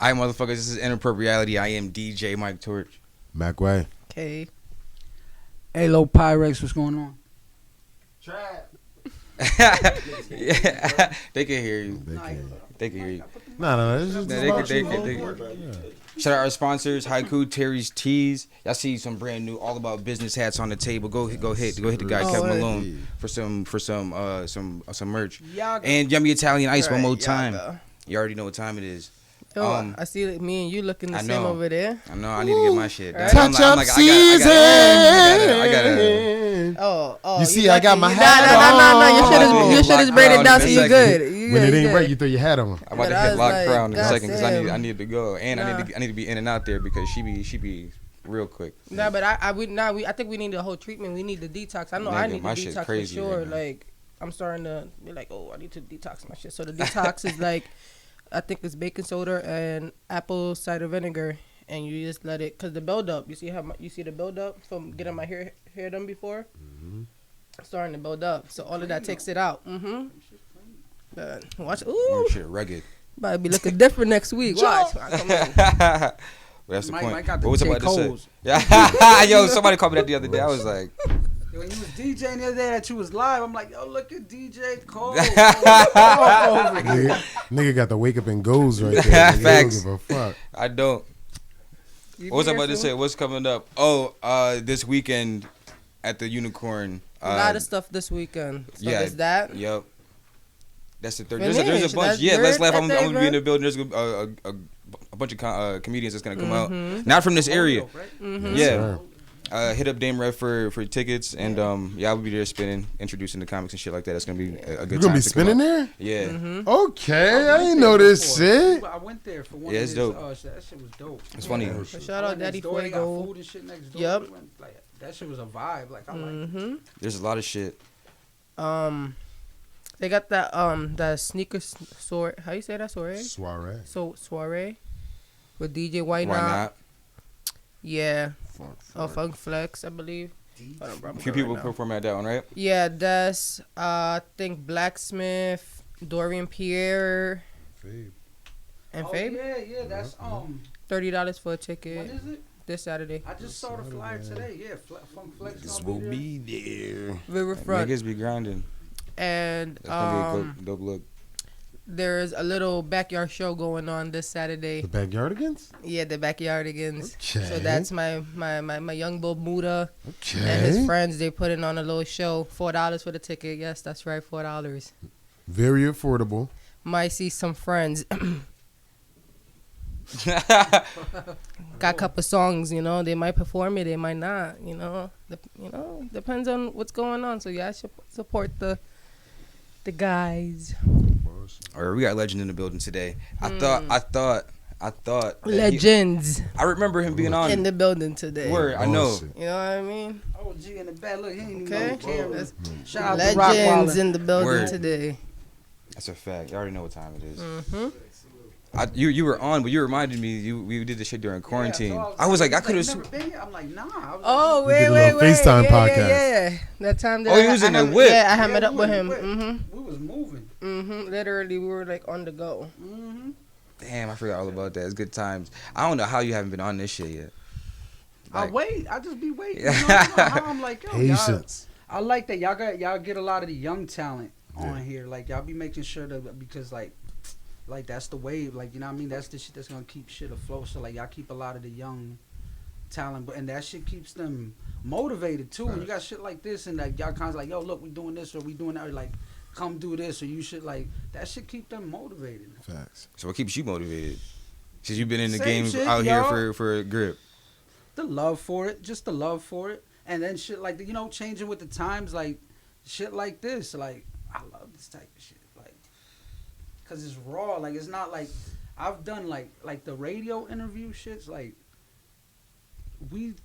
Alright, motherfuckers, this is Inappropreality. I am DJ Mike Torch. Mac Way. Okay. Halo Pyrxx, what's going on? Trap. Yeah, they can hear you. They can hear you. No, it's just They Shout out our sponsors, Haiku, Terry's Tees. Y'all see some brand new All About Business hats on the table. Go hit the guy Kevin Malone for some merch. Yaga. And Yummy Italian Ice one more time. Yaga. You already know what time it is. Yo, I see that me and you looking the I same know. over there. I know. I need to get my shit. Right. Touch up season. I gotta. Oh. You see, I got my hat No. Your shit is braided down, so you good. When it ain't right, you throw your hat on. I'm about to hit lock crown in a second because damn. I need to go and I need to be in and out there because she be real quick. Nah, but I think we need the whole treatment. We need the detox. I know I need the detox for sure. Like I'm starting to be like, oh, I need to detox my shit. So the detox is like, I think it's baking soda and apple cider vinegar, and you just let it, cause the buildup. You see the buildup from getting my hair done before. Mm-hmm. Starting to build up, so all of that takes it out. Watch, ooh, Shit, rugged. About to be looking different next week. Watch. Well, that's the point. Mike got the what was I J. about to say? Coles. Yeah, yo, somebody called me that the other day. I was like, When you was DJing the other day that you was live, I'm like, yo, look at DJ Cole. Nigga got the wake up and goes right there. Nigga, Facts. don't give a fuck. I don't. What was I about to say? What's coming up? Oh, this weekend at the Unicorn. A lot of stuff this weekend. So yeah, there's that. Yep. That's the third. Finish. There's a bunch. That's Yeah, let's laugh. I'm birthday, gonna be in the building. There's a bunch of comedians that's gonna come out. Not from this area. Mm-hmm. Yeah. Hit up Dame Rev for tickets, and yeah, I'll be there spinning, introducing the comics and shit like that. It's gonna be a good time. You gonna be spinning there? Yeah. Mm-hmm. Okay, I didn't know this shit. I went there for one. Yeah, of it's his, dope. that shit was dope. It's funny. Shout out Daddy They got Fuego. food and shit next door. Yep. We went, like, that shit was a vibe. Like I like. Mm-hmm. There's a lot of shit. They got that sneaker soiree. How you say that, soiree? Soiree. Soiree with DJ Why Why Not? not? Yeah. Funk Flex, I believe. A few people perform at that one, right? Yeah, that's I think Blacksmith, Dorian Pierre, and Fabe. Yeah, that's $30 for a ticket. When is it? This Saturday. I just saw the flyer today. Yeah, Funk Flex. This will be there. Riverfront. Niggas be grinding. And That's gonna be a dope look. there's a little backyard show going on this Saturday. The Backyardigans? Yeah, the Backyardigans. Okay. So that's my young bull Muda Okay. and his friends. They putting on a little show. $4 for the ticket. Yes, that's right, $4. Very affordable. Might see some friends. Got a couple songs, you know. They might perform it, they might not. You know, depends on what's going on. So yeah, I should support the guys. All right, we got Legend in the building today. I thought. that Legends I remember him being on in the building today. Word, I know. You know what I mean? Oh, G in the back. Look, he ain't Okay. even on camera. Shout out to Rock Legends Waller. in the building Word. today. That's a fact. You already know what time it is. Mm-hmm. You were on, but you reminded me. We did this shit during quarantine. Yeah, so I was like, I could never have. been here. I'm like, nah. I was Oh, We did a wait. little FaceTime podcast. Yeah. That time that Oh, he was in the whip. Yeah, I had Yeah, met up we with was him. whip. Mm-hmm. We was moving. Mm-hmm. Literally, we were like on the go. Mm-hmm. Damn, I forgot all about that. It's good times. I don't know how you haven't been on this shit yet. I Like- wait. I just be waiting. You know, how I'm like, yo, y'all, Patience. I like that y'all get a lot of the young talent on here. Like y'all be making sure that because like that's the wave. Like you know what I mean. That's the shit that's gonna keep shit afloat. So like y'all keep a lot of the young talent, and that shit keeps them motivated too. When you got shit like this and like y'all kind of like, yo, look, we doing this or we doing that. Or, like, come do this or you should like that. Shit keep them motivated. Facts. So what keeps you motivated? Since you've been in the Same game shit, out yo. here for a grip. The love for it, just the love for it, and then shit like changing with the times. Like shit like this, like I love this type of shit, like, cause it's raw. Like it's not like I've done like the radio interview shits. Like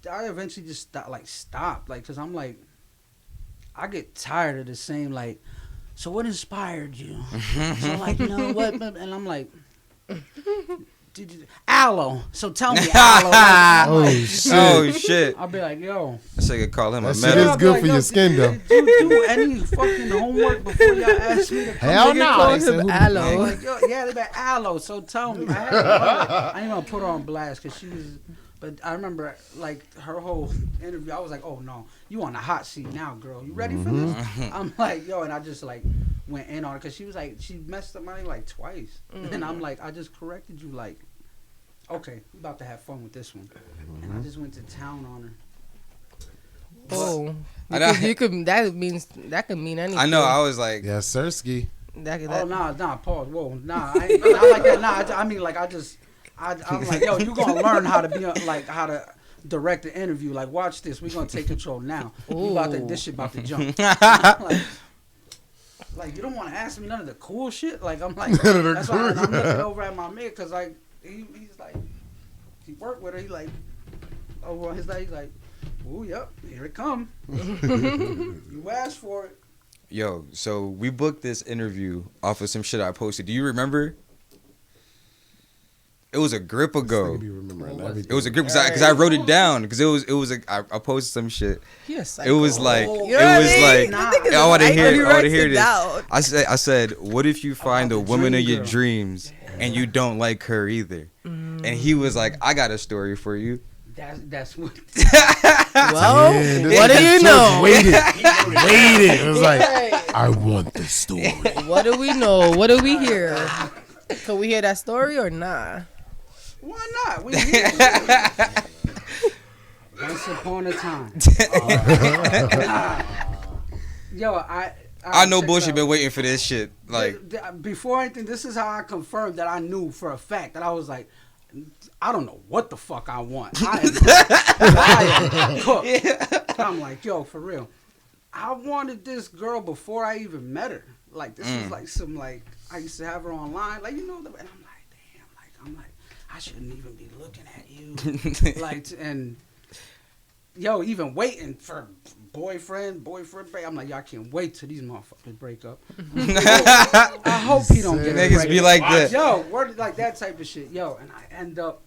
I eventually just stopped, like, cause I'm like, I get tired of the same like. So what inspired you? So like, you know what? And I'm like, aloe. So tell me aloe. Oh shit. I'll be like, yo. I say I could call him a That metal. shit is good for your skin though. Did you do any fucking homework before y'all asked me to come? Hell no. Call him aloe. Like, yo, yeah, they be aloe. So tell me. I ain't gonna put her on blast because she was. But I remember, like, her whole interview, I was like, oh, no, you on the hot seat now, girl. You ready for this? I'm like, yo, and I just, like, went in on it. Because she was like, she messed up my name, like, twice. And I'm like, I just corrected you, like, okay, we about to have fun with this one. And I just went to town on her. Oh. You could, that could mean anything. I know, I was like. Yeah, Sirski. Oh, nah, pause. Whoa, nah, I ain't not like that. Nah, I mean, like, I'm like, yo, you gonna learn how to be like how to direct the interview. Like, watch this. We gonna take control now. This shit about to jump. like, you don't want to ask me none of the cool shit. Like, I'm like, that's why I'm looking over at my man because like he's like he worked with her. He like over on his he's like, oh yep, here it come. You asked for it. Yo, so we booked this interview off of some shit I posted. Do you remember? It was a grip ago. It was a grip because I wrote it down because I posted some shit. Yes, it was like I want to hear this. I said, what if you find the woman of your dreams and you don't like her either? And he was like, I got a story for you. That's what. Well, what do you know? Waited. It was like, I want the story. What do we know? What do we hear? Can we hear that story or nah? Why not? We here. Once upon a time. Yo, I know bullshit been waiting for this shit. Like before anything, this is how I confirmed that I knew for a fact that I was like, I don't know what the fuck I want. I am cooked. Yeah. I'm like, yo, for real. I wanted this girl before I even met her. Like this was like some like I used to have her online. Like you know, and I'm like, damn. Like I shouldn't even be looking at you. Like and yo, even waiting for boyfriend. I'm like, yo, I can't wait till these motherfuckers break up. I hope he don't get niggas break be like that. Yo, word like that type of shit. Yo, and I end up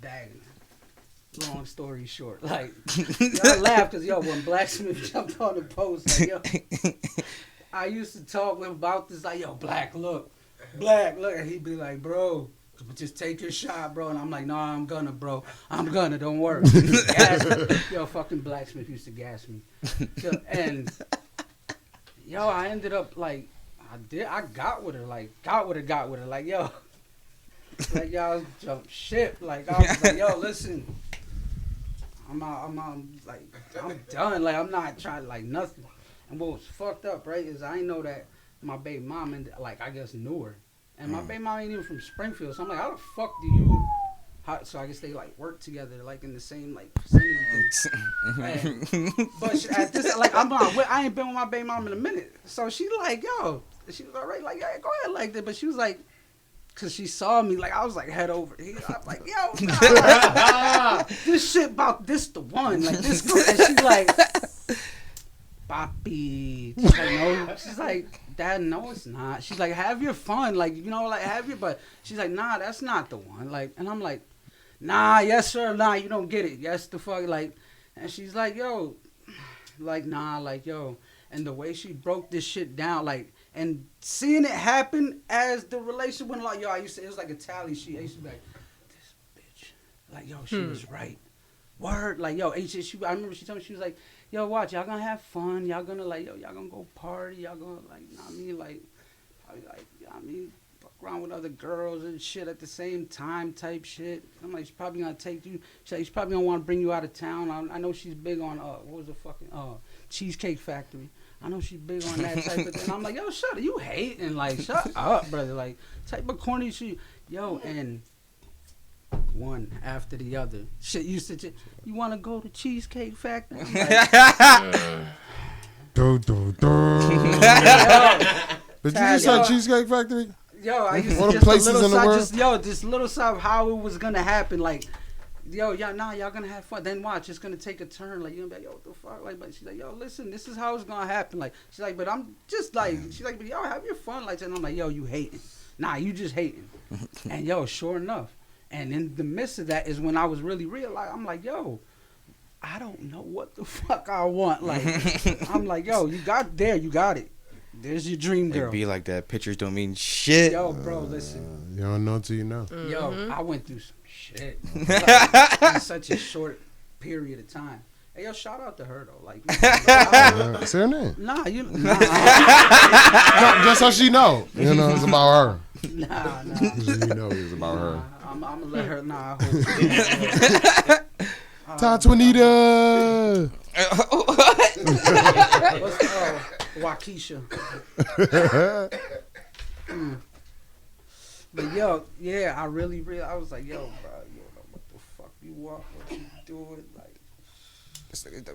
bagging her. Long story short, like I laugh because yo, when Blacksmith jumped on the post, like yo, I used to talk with him about this, like yo, Black, look, and he'd be like, bro. Just take your shot, bro. And I'm like, nah, I'm gonna, bro. Don't worry. Yo, fucking Blacksmith used to gas me. So, and, yo, I ended up, like, I got with her. Like, yo. Like, y'all jump ship. Like, I was like, yo, listen. I'm like, I'm done. Like, I'm not trying, like, nothing. And what was fucked up, right, is I know that my baby mom, and like, I just knew her. And my baby mom ain't even from Springfield, so I'm like, how the fuck do you? So I guess they like work together, like in the same like vicinity. But at this, like, I ain't been with my baby mom in a minute, so she like, yo, she was alright, like, yeah, go ahead, like that. But she was like, cause she saw me, like I was like head over here. I'm like, yo, nah, this shit about this the one, like this, and she like, Papi. She's like, no. She's like, Dad, no, it's not. She's like, have your fun. Like, you know, like, have your, but she's like, nah, that's not the one. Like, and I'm like, nah, yes, sir, nah, you don't get it. Yes, the fuck, like, and she's like, yo, like, nah, like, yo. And the way she broke this shit down, like, and seeing it happen as the relationship went along, yo, it was like a tally sheet. I used to be like, this bitch. Like, yo, she was right. Word. Like, yo, I remember she told me, she was like, yo, watch, y'all gonna have fun. Y'all gonna, like, yo, y'all gonna go party. Y'all gonna, like, you know what I mean? Like, probably, like, you know what I mean? Fuck around with other girls and shit at the same time type shit. I'm like, she's probably gonna take you. She's like, she's probably gonna want to bring you out of town. I know she's big on, what was the fucking, Cheesecake Factory. I know she's big on that type of thing. I'm like, yo, shut up. You hating. Like, shut up, brother. Like, type of corny shit. Yo, and one after the other. Shit used to, you want to go to Cheesecake Factory? Like, Did you just have Cheesecake Factory? Yo, I used All to the just places a little in the side, world? this little side of how it was gonna happen. Like, yo, y'all gonna have fun. Then watch, it's gonna take a turn. Like, you're gonna be like, yo, what the fuck? Like, but she's like, yo, listen, this is how it's gonna happen. Like, she's like, but I'm just like, she's like, but yo, have your fun. Like, and I'm like, yo, you hating? Nah, you just hating. And yo, sure enough. And in the midst of that is when I was really realized, I'm like, yo, I don't know what the fuck I want. Like, I'm like, yo, you got it. There's your dream girl. It be like that. Pictures don't mean shit. Yo, bro, listen. You don't know until you know. Yo, I went through some shit like, in such a short period of time. Hey, yo, shout out to her though. Like, say her name. Nah, no, just so she know. You know, it's about her. Nah. You know it's about her. I'm gonna let her. Nah. Twanita. What's Waukesha? But yo, yeah, I really, I was like, yo, bro, you know what the fuck you want, what you doing, like.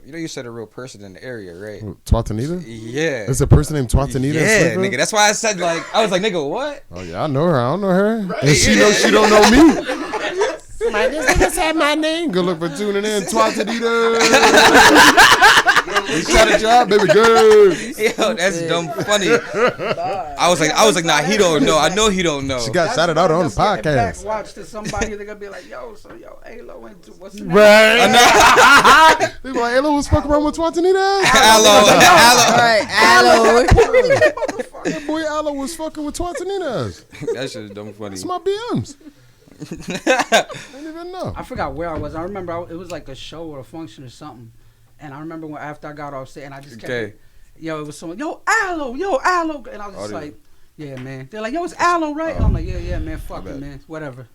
You know, you said a real person in the area, right? Twanita? Yeah. There's a person named Twanita. Yeah, nigga. That's why I said like, I was like, nigga, what? Oh yeah, I know her. I don't know her. Right. And she knows she don't know me. Like, this nigga said my name. Good luck for tuning in, Twanita. We shot a job, baby girl. Yo, that's dumb funny. I was like, nah, he don't know. I know he don't know. She got shouted out on the podcast. Watch to somebody, they're gonna be like, yo, so yo, Alo went to what's the name? Right. They be like, Alo was fucking around with Twanita. Alo. That boy Alo was fucking with Twanita. That shit is dumb funny. It's my BMs. I didn't even know. I forgot where I was. I remember it was like a show or a function or something. And I remember when after I got off set and I just kept it was someone, yo, Alo. And I was just like, yeah, man. They're like, yo, it's Alo, right? And I'm like, yeah, man, fuck it, man. Whatever.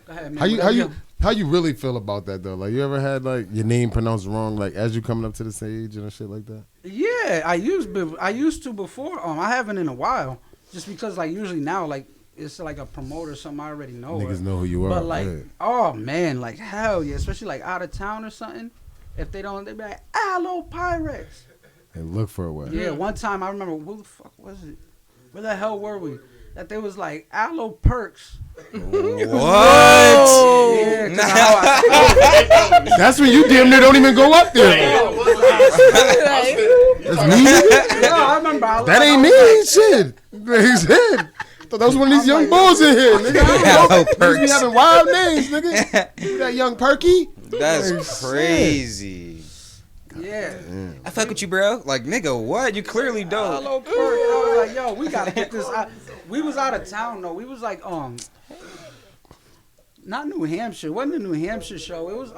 Go ahead, man. How you really feel about that though? Like, you ever had like your name pronounced wrong, like as you coming up to the stage and shit like that? Yeah, I used to before. I haven't in a while. Just because like usually now like it's like a promoter or something I already know. Niggas know who you are. But like, oh man, like hell yeah, especially like out of town or something. If they don't, they be like, Alo Pyrxx. And look for a while. Yeah, one time I remember, who the fuck was it? Where the hell were we? That they was like, Alo Pyrxx. What? Yeah, that's when you damn near don't even go up there. That's me? No, I remember. That ain't me, shit. Shit. Thought that was one of these young bulls in here, nigga. Pyrxx. Be having wild names, nigga. That young Perky. That's crazy. Yeah. I fuck with you, bro. Like, nigga, what? You clearly don't. Alo Pyrxx. I was like, yo, we gotta get this. We was out of town though. We was like, not New Hampshire. It wasn't a New Hampshire show. It was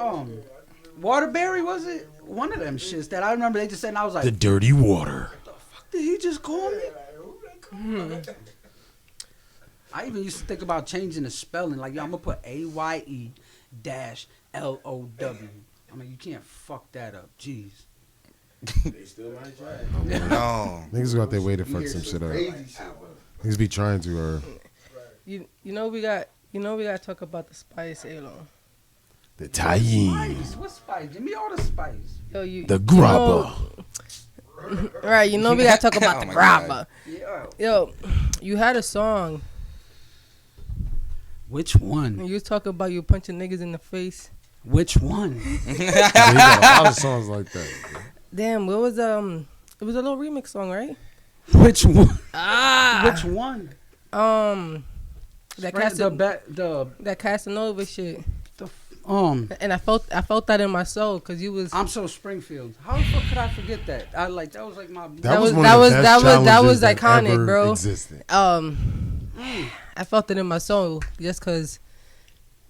Waterbury, was it? One of them shits that I remember they just said, and I was like, the dirty water. What the fuck did he just call me? I even used to think about changing the spelling. Like, yo, I'm gonna put AYE-LOW. I mean, you can't fuck that up. Jeez. They still might try. No. Niggas got their way to fuck some shit up. Niggas be trying to, or you know we got to talk about the spice, Alo. the tie-in, What spice? Give me all the spice. Yo, the grabber. Right, you know we got to talk about Oh the my grabber. Yeah. Yo, you had a song. Which one? You was talking about you punching niggas in the face. Which one? He got a lot of songs like that. Damn, what was it was a little remix song, right? Which one? Ah, Which one? that The Casanova shit. And I felt that in my soul because you was. I'm so Springfield. How the fuck could I forget that? That was like my. That was one of the best challenges that iconic, ever bro. existed. I felt it in my soul just because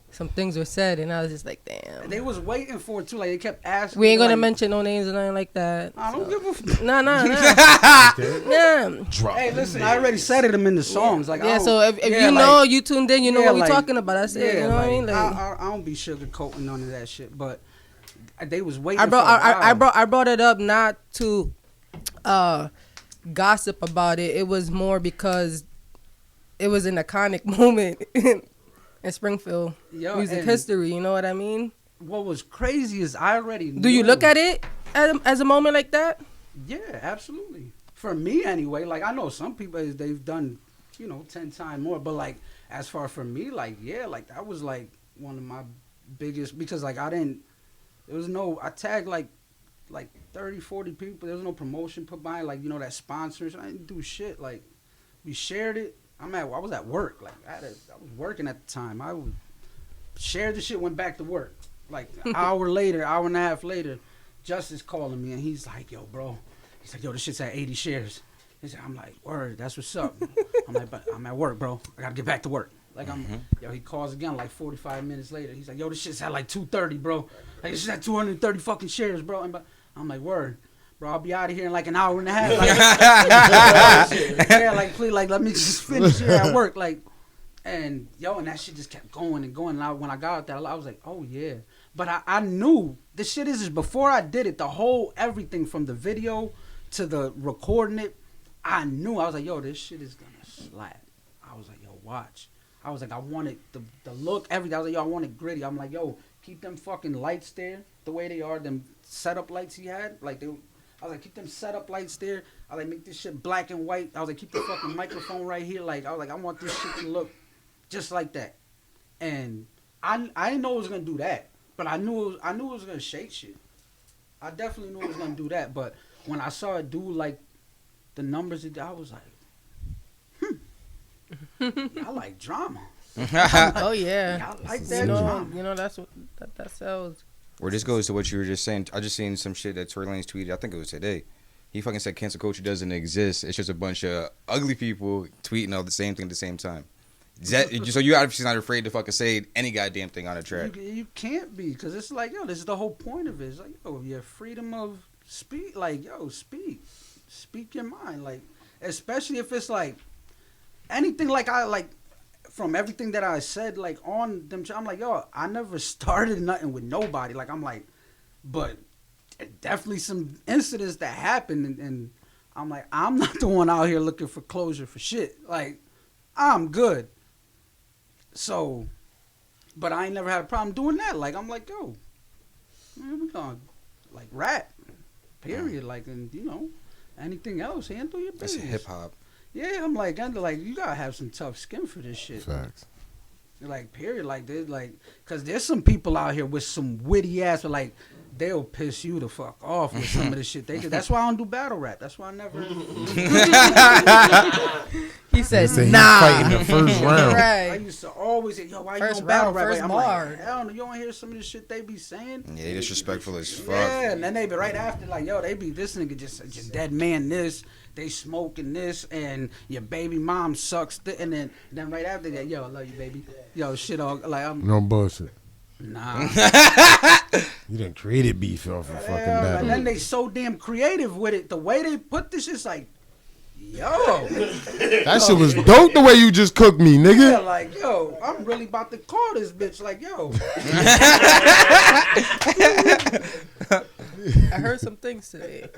some things were said, and I was just like, damn. They was waiting for it too. Like they kept asking. We ain't gonna like, mention no names or nothing like that. I don't give a fuck. Nah. Hey, listen, I already said it in the songs. Like, Yeah, so if you know, you tuned in, you know what we talking about. That's it. You know what I mean? Like, I don't be sugarcoating none of that shit, but they was waiting. I brought it up not to gossip about it. It was more because it was an iconic moment in Springfield music history. You know what I mean? What was crazy is I already knew. Do you look at it as a moment like that? Yeah, absolutely. For me, anyway. Like I know some people they've done, 10 times more. But like as far for me, like yeah, like that was like one of my biggest because like I didn't. There was no. I tagged like 30, 40 people. There was no promotion put by like that sponsors. I didn't do shit. Like we shared it. I was at work. Like I was working at the time. I would share the shit. Went back to work. Like an hour and a half later, Justice calling me and he's like, "Yo, bro." He's like, "Yo, this shit's at 80 shares." I'm like, "Word, that's what's up." I'm like, "But I'm at work, bro. I gotta get back to work." Like he calls again like 45 minutes later. He's like, "Yo, this shit's at like 230, bro. Like this shit's at 230 fucking shares, bro." And I'm like, "Word, bro. I'll be out of here in like an hour and a half." Like, yeah, like please, like let me just finish here at work, like. And and that shit just kept going and going. And when I got out there, I was like, "Oh yeah." But I knew this shit is before I did it. The whole everything from the video to the recording it, I knew. I was like, "Yo, this shit is gonna slap." I was like, "Yo, watch." I was like, I wanted the look, everything. I was like, "Yo, I want it gritty." I'm like, "Yo, keep them fucking lights there the way they are. Them setup lights he had, like they. I was like, keep them setup lights there. I was like, make this shit black and white. I was like, keep the fucking microphone right here. Like I was like, I want this shit to look just like that. And I didn't know it was gonna do that, but I knew it was gonna shake shit. I definitely knew it was gonna do that. But when I saw it do like the numbers, I was like, I like drama. Oh yeah, I like that drama. That's what that sells. Where this goes to what you were just saying. I just seen some shit that Tory Lanez tweeted. I think it was today. He fucking said cancel culture doesn't exist. It's just a bunch of ugly people tweeting all the same thing at the same time. So you obviously not afraid to fucking say any goddamn thing on a track. You can't be, because it's like, this is the whole point of it. It's like, your freedom of speech. Like, speak your mind. Like, especially if it's like anything like from everything that I said, like on them, I'm like, I never started nothing with nobody. Like, I'm like, but definitely some incidents that happened, and I'm like, I'm not the one out here looking for closure for shit. Like, I'm good. So, but I ain't never had a problem doing that. Like, I'm like, man, we gonna like rap, period. Like, and anything else, handle your business. That's hip hop. Yeah, I'm like, you gotta have some tough skin for this shit. Facts. Like, period. Like, cause there's some people out here with some witty ass, but like, they'll piss you the fuck off with some of the shit they do. That's why I don't do battle rap. That's why I never. He said, "Nah." Fighting the first round. Right. I used to always say, "Yo, why you don't battle rap?" First I'm bar. like, hell no, you don't hear some of the shit they be saying. Yeah, they disrespectful as fuck. Yeah, and then they be right after like, they be this nigga just dead man this. They smoking this, and your baby mom sucks. And then right after that, I love you, baby. Shit all like I'm. No bullshit. Nah. You done created beef off of fucking battle. And then they so damn creative with it. The way they put this, it's like, that shit was dope the way you just cooked me, nigga. Yeah, like, I'm really about to call this bitch. Like, I heard some things today.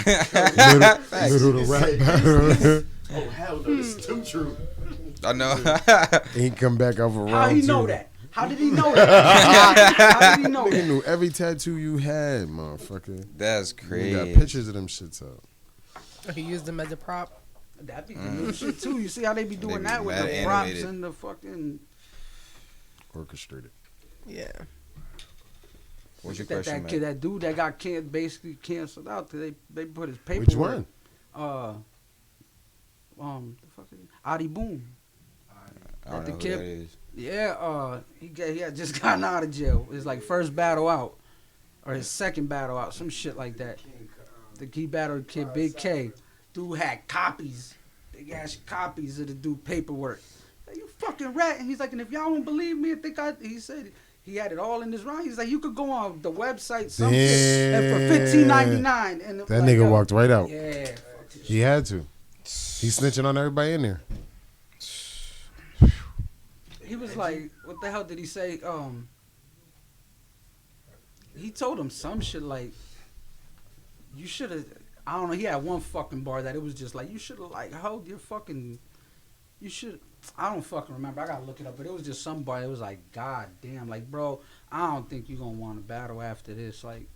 Little to rap battle. Oh, hell no, this is too true. I know. Ain't come back off a round. How he know that? How did he know that? How did he know Nigga that? knew every tattoo you had, motherfucker. That's You crazy. got pictures of them shits up. He used them as a prop. That be the new shit too. You see how they be doing They be that with mad the props animated. and the fucking. Orchestrated. Yeah. What's your that question, kid, man? that dude that got basically canceled out. They put his paperwork. Which one? The fucking Adi Boom. I don't the know who kid- that is. Yeah, he had just gotten out of jail. His like first battle out, or his second battle out, some shit like that. The key battled kid Big K. Dude had copies, big ass copies of the dude paperwork. Like, you fucking rat. And he's like, and if y'all don't believe me, he said he had it all in his round. He's like, you could go on the website, some shit, and for $15.99. And That nigga walked right out. Yeah. He had to. He's snitching on everybody in there. He was like, what the hell did he say? He told him some shit like, you should have, I don't know, he had one fucking bar that it was just like, you should have like held your fucking, you should, I don't fucking remember, I gotta look it up, but it was just some bar, it was like, god damn, like bro, I don't think you gonna want to battle after this, like,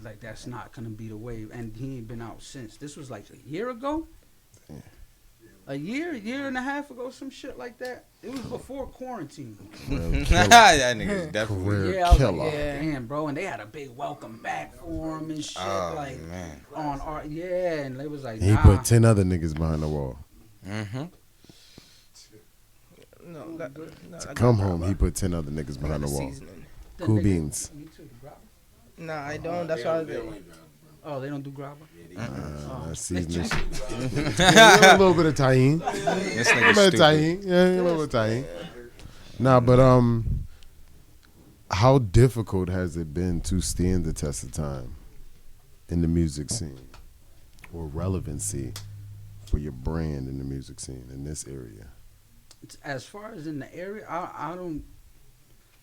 like that's not gonna be the way. And he ain't been out since. This was like a year ago. Yeah. A year and a half ago, some shit like that. It was before quarantine. That nigga's definitely. Yeah, I was killer. like, damn, bro. And they had a big welcome back for him and shit. Like, man. on art. Yeah, and they was like, He nah. put 10 other niggas behind the wall. Mm-hmm. To come home, he put 10 other niggas behind the wall. Cool beans. Me too, the grabber? Nah, I don't. That's why I was like, Oh, they don't do grabber? That's seasoning. Yeah, a little bit of tahini. This A little nigga's bit of stupid. tahini. Yeah, a little bit of tahini. Nah, but how difficult has it been to stand the test of time in the music scene, or relevancy for your brand in the music scene in this area? As far as in the area, I don't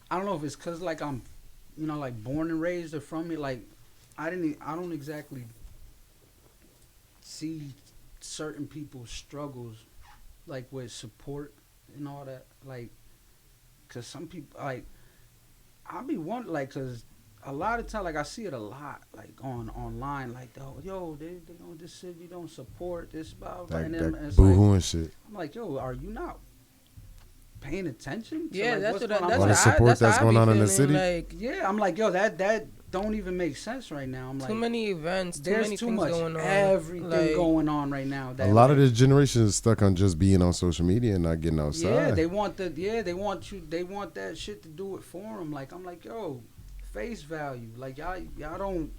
know if it's because like I'm, like born and raised or from it. Like I don't exactly see certain people's struggles like with support and all that. Like, cause some people like I'll be wondering like, cause a lot of time like I see it a lot like online like yo they don't this city don't support this blah blah. And then it's boo-hoo and shit. I'm like, yo, are you not paying attention to yeah, like, that's what's what going on? that's All what the support that's I going be on in the feeling, city? Like, Yeah, I'm like, yo, that don't even make sense right now. I'm like, too many events, too there's many too things much going on. everything Like, going on right now. A lot of this generation is stuck on just being on social media and not getting outside. Yeah, they want that shit to do it for them. Like I'm like, yo, face value. Like y'all don't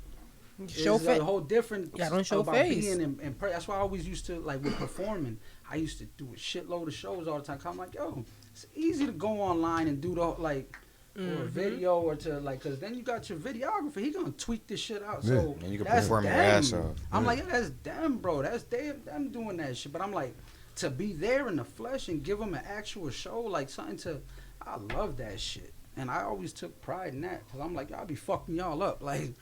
show it's face. a whole different. Y'all don't show about face. Being in that's why I always used to like with performing. I used to do a shitload of shows all the time. 'Cause I'm like, yo, it's easy to go online and do the like. Or a video or to like, cause then you got your videographer. He gonna tweak this shit out. Yeah. So And you can that's perform your them. ass off. I'm like, yeah, that's them, bro. That's them doing that shit. But I'm like, to be there in the flesh and give them an actual show, like something to. I love that shit, and I always took pride in that. Cause I'm like, I'll be fucking y'all up. Like,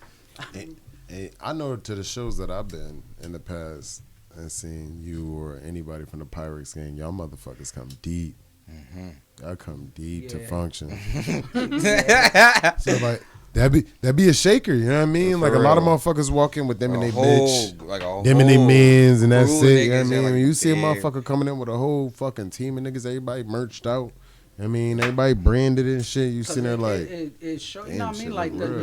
I know to the shows that I've been in the past and seen you or anybody from the Pyrxx gang, y'all motherfuckers come deep. Y'all come deep to Yeah. function. So like that be a shaker, you know what I mean? For Like a lot of real. motherfuckers walk in with them and they whole, bitch, like a them and they whole mans, and that's crew it. You know what I niggas, mean? they're When like, you see a damn. motherfucker coming in with a whole fucking team of niggas, everybody merched out. I mean, everybody branded and shit. You sitting there like, it show, you damn, know what I shit mean? Like look the real.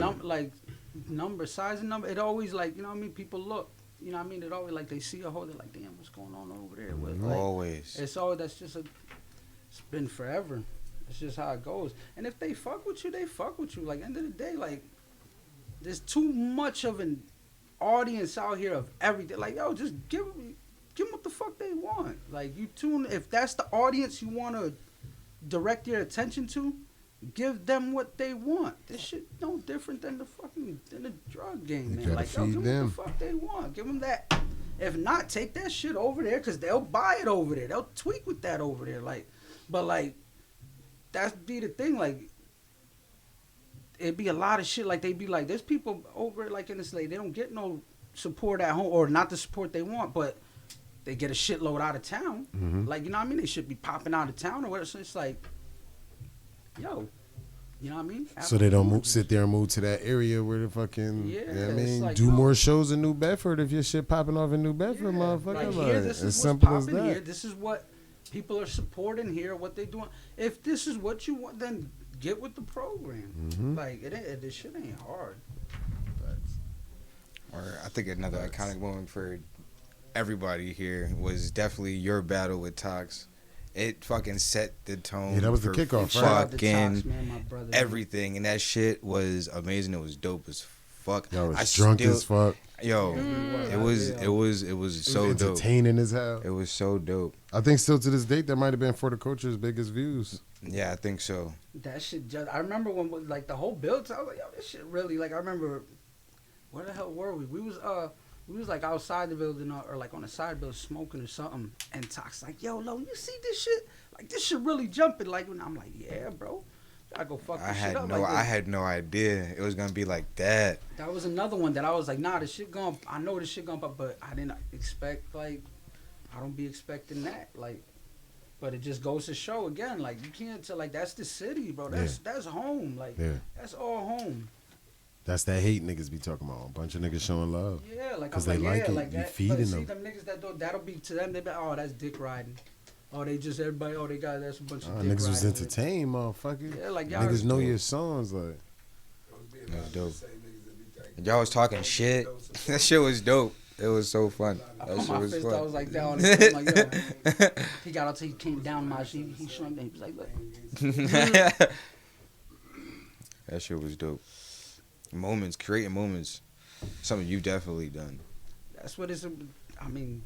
number, size and number. It always like, you know what I mean? People look. You know what I mean? It always like they see a hole. They're like, damn, what's going on over there? Like, Always. it's always it's been forever. It's just how it goes. And if they fuck with you, they fuck with you. Like end of the day, like there's too much of an audience out here of everything. Like yo, just give them what the fuck they want. Like you tune. If that's the audience you want to direct your attention to, give them what they want. This shit no different than the drug game, You man. gotta Like yo, feed give them. them what the fuck they want. Give them that. If not, take that shit over there because they'll buy it over there. They'll tweak with that over there. Like, but like, that's be the thing. Like, it'd be a lot of shit. Like they be like, there's people over like in this like they don't get no support at home or not the support they want, but they get a shitload out of town. Like you know what I mean? They should be popping out of town or whatever. So it's like, yo, you know what I mean? so they don't sit there and move to that area where the fucking, Yeah, you know what I it's mean? like, Do yo. more shows in New Bedford if your shit popping off in New Bedford, motherfucker. Like Like, here, this as is what's simple as popping that. here. This is what people are supporting here. What they doing? If this is what you want, then get with the program. Like this shit ain't hard. Or I think another iconic moment for everybody here was definitely your battle with Tox. It fucking set the tone. Yeah, that was the for kickoff, right? Shout out to Fucking Tox, man, my brother. everything, and that shit was amazing. It was dope as fuck. Y'all was drunk as fuck. Yo, it was so dope. Entertaining as hell. It was so dope. I think still to this date that might have been for the culture's biggest views. Yeah, I think so. That shit just. I remember when like the whole build. I was like, yo, this shit really. Like I remember, where the hell were we? We was like outside the building or like on the side building smoking or something. And Tox like, yo, Lo, you see this shit? Like this shit really jumping. Like when I'm like, yeah, bro. Gotta go fuck this shit up. I had no idea it was gonna be like that. That was another one that I was like, nah, this shit going. I know this shit going up, but I didn't expect like. I don't be expecting that like. But it just goes to show again, like you can't tell, like that's the city, bro. That's home, like that's all home. That's that hate niggas be talking about. A bunch of niggas showing love. Yeah, like because they like it. Like you that, feeding see them. Them niggas that'll be to them. They be oh that's dick riding. Oh they just everybody. Oh they got that's a bunch of dick niggas was riding. entertained, motherfucker. Yeah, like y'all niggas know your songs like. That's dope. Y'all was talking shit. That shit was dope. It was so fun. That I shit my was fist, fun. I was like down on his like yo. He got out, he came down my shit. He shrunk me. He was like, look. That shit was dope. Moments, creating moments. Something you've definitely done. That's what it's. I mean,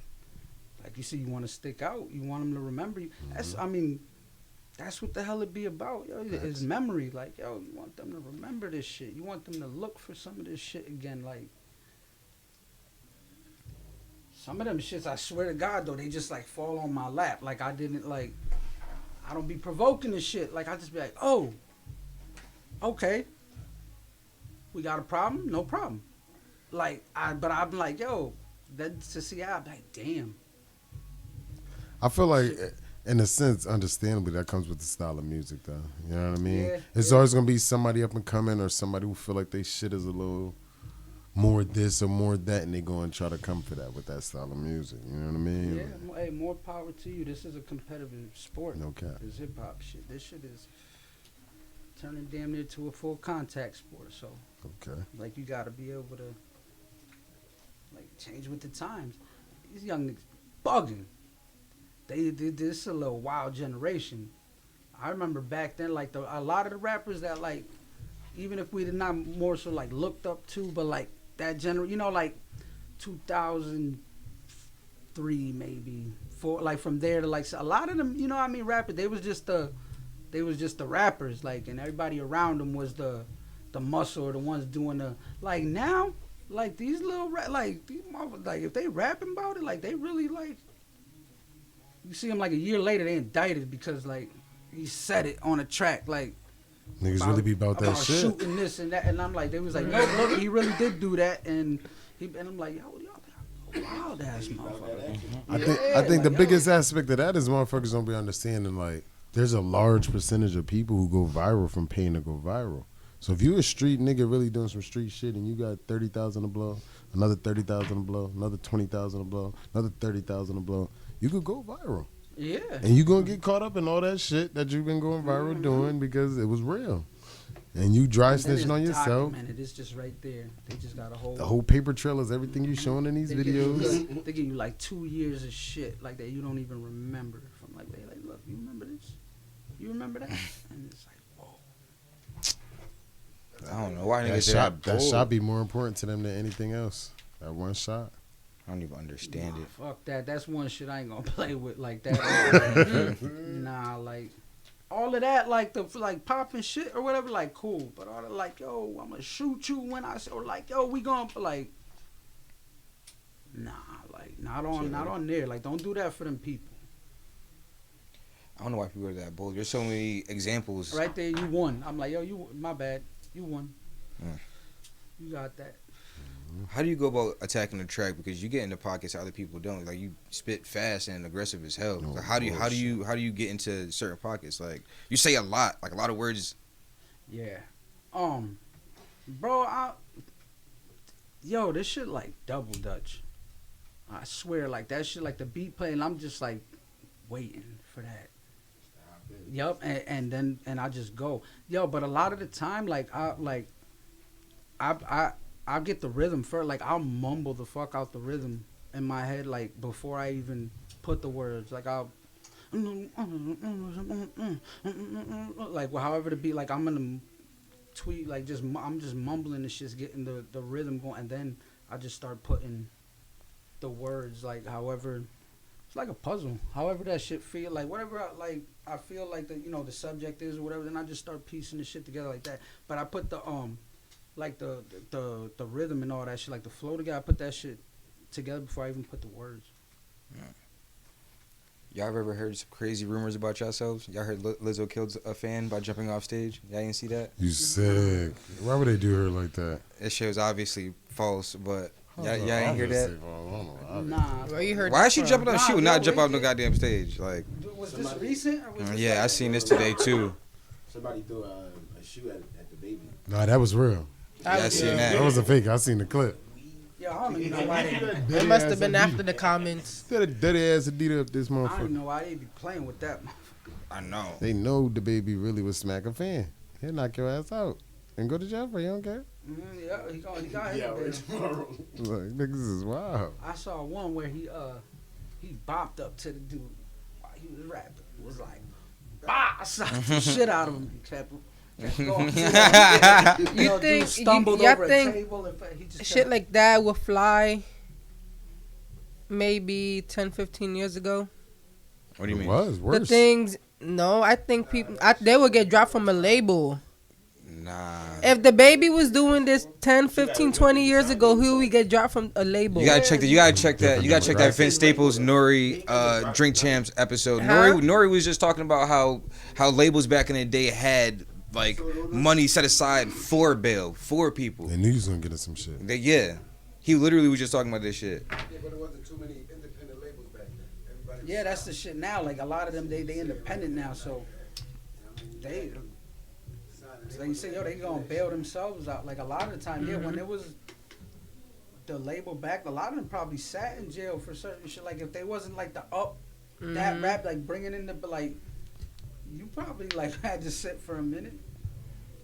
like you see, you want to stick out. You want them to remember you. That's. I mean, that's what the hell it be about. Yo, it's memory. Like yo, you want them to remember this shit. You want them to look for some of this shit again. Like some of them shits, I swear to God, though, they just like fall on my lap. Like I didn't like. I don't be provoking this shit. Like I just be like, oh, okay. We got a problem? No problem. Like but I'm like, yo, that's to see. I'm like, damn. I feel like, in a sense, understandably, that comes with the style of music, though. You know what I mean? Yeah, it's always gonna be somebody up and coming, or somebody who feel like they shit is a little more this or more that, and they go and try to come for that with that style of music. You know what I mean? Yeah. Hey, more power to you. This is a competitive sport. No cap. This hip hop shit. This shit is turning damn near to a full contact sport. So, Okay. like, you gotta be able to like change with the times. These young niggas bugging. They did this a little wild generation. I remember back then, like a lot of the rappers that like, even if we did not more so like looked up to, but like that you know, like 2003 maybe, like from there to like a lot of them, you know what I mean, rappers. They was just the rappers, like, and everybody around them was the muscle or the ones doing the like now, like these little like these like if they rapping about it, like they really like. You see him like a year later, they indicted because like he said it on a track, like niggas really be about that shit. Shooting this and that, and I'm like, they was like, no, look, he really did do that, and I'm like, yo, wild ass motherfucker. I think the biggest aspect of that is motherfuckers don't be understanding like there's a large percentage of people who go viral from paying to go viral. So if you a street nigga really doing some street shit and you got 30,000 to blow, another 30,000 to blow, another 20,000 to blow, another 30,000 to blow. You could go viral. Yeah. And you gonna get caught up in all that shit that you've been going viral doing because it was real. And you dry snitching on yourself. It's just right there. They just got a whole... The whole paper trail is everything you showing in these videos. They give you like 2 years of shit like that you don't even remember. From like, they like, look, you remember this? You remember that? And it's like, whoa. I don't know why niggas that shot be more important to them than anything else. That one shot. I don't even understand it. Fuck that. That's one shit I ain't gonna play with like that. Nah, like all of that, like the like popping shit or whatever, like cool. But all the like, yo, I'm gonna shoot you when I or like, yo, we gonna like, nah, like not on there. Like, don't do that for them people. I don't know why people are that bold. There's so many examples. Right there, you won. I'm like, yo, you, my bad, you won. You got that. How do you go about attacking the track? Because you get in the pockets other people don't. Like, you spit fast and aggressive as hell. Like, how do you get into certain pockets? Like, you say a lot, like a lot of words. Yeah, bro, yo, this shit like double dutch. I swear, like that shit, like the beat playing, I'm just like waiting for that. Yup, and then I just go, yo. But a lot of the time, like I'll get the rhythm first. Like, I'll mumble the fuck out the rhythm in my head, like, before I even put the words. Like, I'll... Like, however the beat, like, I'm gonna tweet, like, I'm just mumbling and shit's getting the rhythm going. And then I just start putting the words, like, however... It's like a puzzle. However that shit feel, like, whatever I feel like the subject is or whatever, then I just start piecing the shit together like that. But I put the, like the rhythm and all that shit, like the flow together. I put that shit together before I even put the words. Yeah. Y'all ever heard some crazy rumors about yourselves? Y'all heard Lizzo killed a fan by jumping off stage? Y'all didn't see that? You sick. Why would they do her like that? That shit was obviously false, but y'all ain't hear that? Nah. Well, you heard Why is she jumping on? She would not jump off no wait. goddamn stage. Like, Was this recent? Or was this yeah, like I seen this today too. Somebody threw a shoe at the baby. Nah, that was real. I seen that. That wasn't fake. I seen the clip. Yo, I don't even know why they. It must have been after the comments. Got a dirty ass Adidas up this I don't motherfucker. know why they be playing with that. I know. They know the baby really was smack a fan. He'll knock your ass out and go to jail for you. Don't care. Yeah, he got Yeah, hit. tomorrow. Look, niggas is wild. I saw one where he bopped up to the dude while he was rapping. It was like, bah, socked the shit out of him. He kept going. You think stumbled over a table and he just shit like that would fly maybe 10, 15 years ago? What do you mean? It was worse. The things, no, I think people, they would get dropped from a label. Nah. If the baby was doing this 10, 15, 20 years ago, who would get dropped from a label? You gotta check that. You gotta check that. You gotta check that Vince Staples Nori Drink Champs episode. Nori was just talking about how labels back in the day had like money set aside for bail for people. They knew you was gonna get us some shit. Yeah, he literally was just talking about this shit. Yeah, but it wasn't too many independent labels back then. Everybody Yeah, that's the shit now. Like a lot of them, they independent now, so they. Like you say, yo, they gonna bail themselves out. Like a lot of the time, yeah, when it was the label back, a lot of them probably sat in jail for certain shit. Like if they wasn't like the that rap, like bringing in the like, you probably like had to sit for a minute.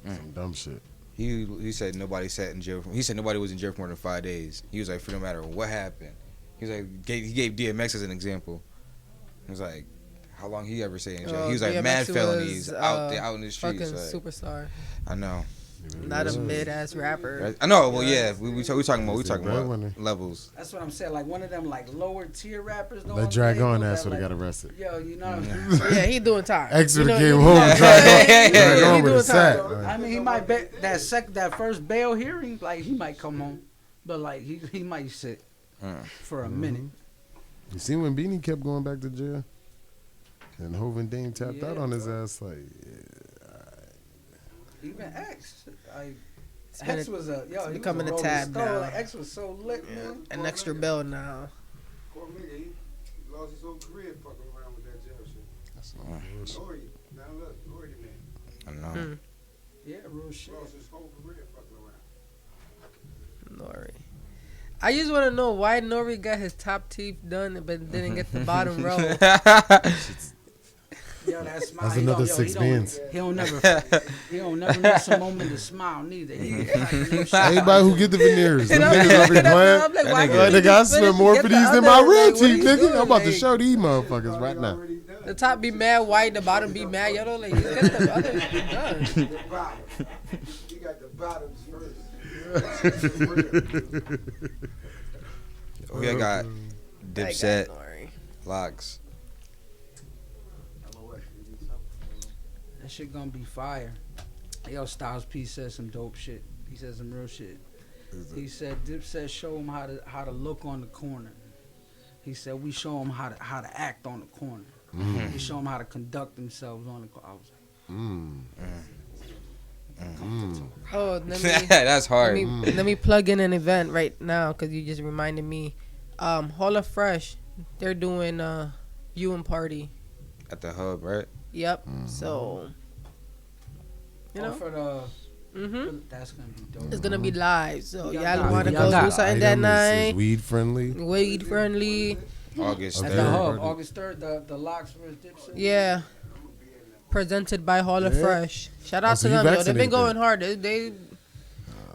Some dumb shit. He said nobody sat in jail. He said nobody was in jail for more than 5 days. He was like, for no matter what happened. He was like, he gave DMX as an example. He was like, how long he ever stayed in jail? He was like, DMX mad felonies was, out there, out in the streets. Fucking Like, superstar. I know. Not a mid-ass rapper. I know. Well, yeah, we talking about winner. levels. That's what I'm saying. Like one of them like lower tier rappers. Let Drag On ass would have got arrested. Yo, you know. Yeah, he doing time. X would You have know, came you home. know- Drag On he would doing have sat. time. I mean, he might bet that first bail hearing, like he might come home, but like he might sit for a minute. You see when Beanie kept going back to jail, and Hov and Dame tapped out on his ass like. Even X, been X was he becoming was a Rolling tab Stone. now. Like X was so lit, man. An extra bill now. Poor nigga, he lost his whole career fucking around with that jail shit. That's Nori, now look, Nori the man. I know. Yeah, real shit. Lost his whole career fucking around. Nori. I just want to know why Nori got his top teeth done but didn't get the bottom row. Yo, that smile. That's another 6 bands. He don't never miss a moment to smile neither. Everybody who get the veneers, them And I'm niggas looking be at them, playing. I'm like, why Like, can't he nigga, I just spent finish more and for get the these than other? my Like, real what are teeth, you nigga. doing? I'm about to Like, show these motherfuckers right now. the top be mad white, the bottom be mad yellow. Like, just get the other done. The bottom. He got the bottoms first. We got I Dipset, got Nori. Locks. That shit gonna be fire. Yo, Styles P said some dope shit. He said some real shit. He said Dipset show him how to look on the corner. He said we show him how to act on the corner. We show him how to conduct themselves on the corner. I was like, Oh, let me, That's hard. let me plug in an event right now because you just reminded me. Hall of Fresh, they're doing viewing party. At the hub, right? Yep. So, you know, for the mm-hmm. that's gonna be dope. It's gonna be live. So Y'all y'all got- want to y'all go got do something that Item night? is weed friendly. Weed friendly. August At Okay. the 3rd. hub, Party. August 3rd, the Locks vs Dipset. Yeah. Presented by Hall of Yeah. Fresh. Shout Oh, out so to you them, yo. They've vaccinated been going then? hard. They've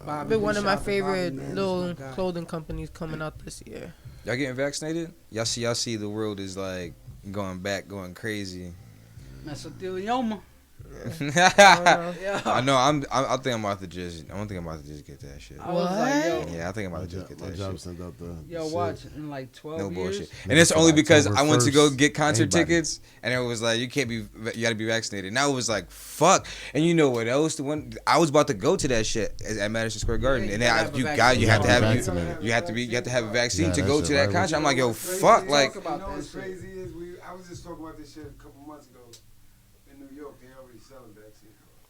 Bobby, been one of shout my out to Bobby, favorite man. This little my guy. clothing companies coming out this year. Y'all getting vaccinated? Y'all see the world is like going back, going crazy. Mesothelioma. I Yeah. know. I think I'm about to just. I don't think I'm about to just get that shit. I was like, yo, Yeah, I think I'm about to just get My that job shit. sent out the yo, shit. watch in like 12 No years. bullshit. And it's only because I went to go October get concert 1st. Anybody. tickets, and it was like you gotta be vaccinated. Now it was like fuck. And you know what else? The one I was about to go to that shit at Madison Square Garden, Yeah, and you then gotta you have a got you have to have vaccinated. you have to have a vaccine Yeah, to that go shit to that right. concert. I'm like, yo, Crazy. fuck, like. Talk about You know that what's shit. crazy is I was just talking about this shit a couple months ago in New York. They already selling vaccine.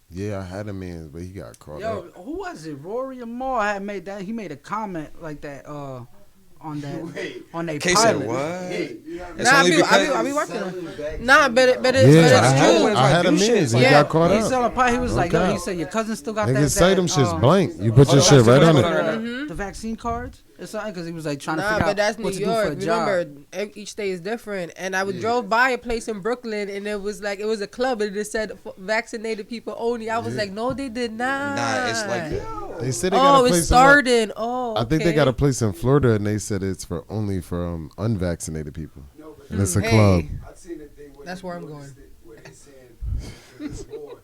Yeah, I had a man, but he got caught Yo, up. who was it? Rory Moore had made that. He made a comment like that on that on a K pilot. said what? Nah, I be watching them. Nah, but it's true. I had a means. He got caught He up. selling pie. He was like, yo, he said your cousin still got They that. can say them shits blank. You put your the shit right on vaccine- it. The vaccine cards or something, because he was like trying to Nah, figure but out that's New what to do for a York. job. Remember, each state is different. And I drove by a place in Brooklyn, and it was a club, and it said vaccinated people only. I was like, no, they did not. Nah, it's like that. They said they got a place. It's starting. Oh, I think they got a place in Florida, and they said it's for only for unvaccinated people, and it's a club. I've seen a thing where That's where I'm going. Where they saying it's a war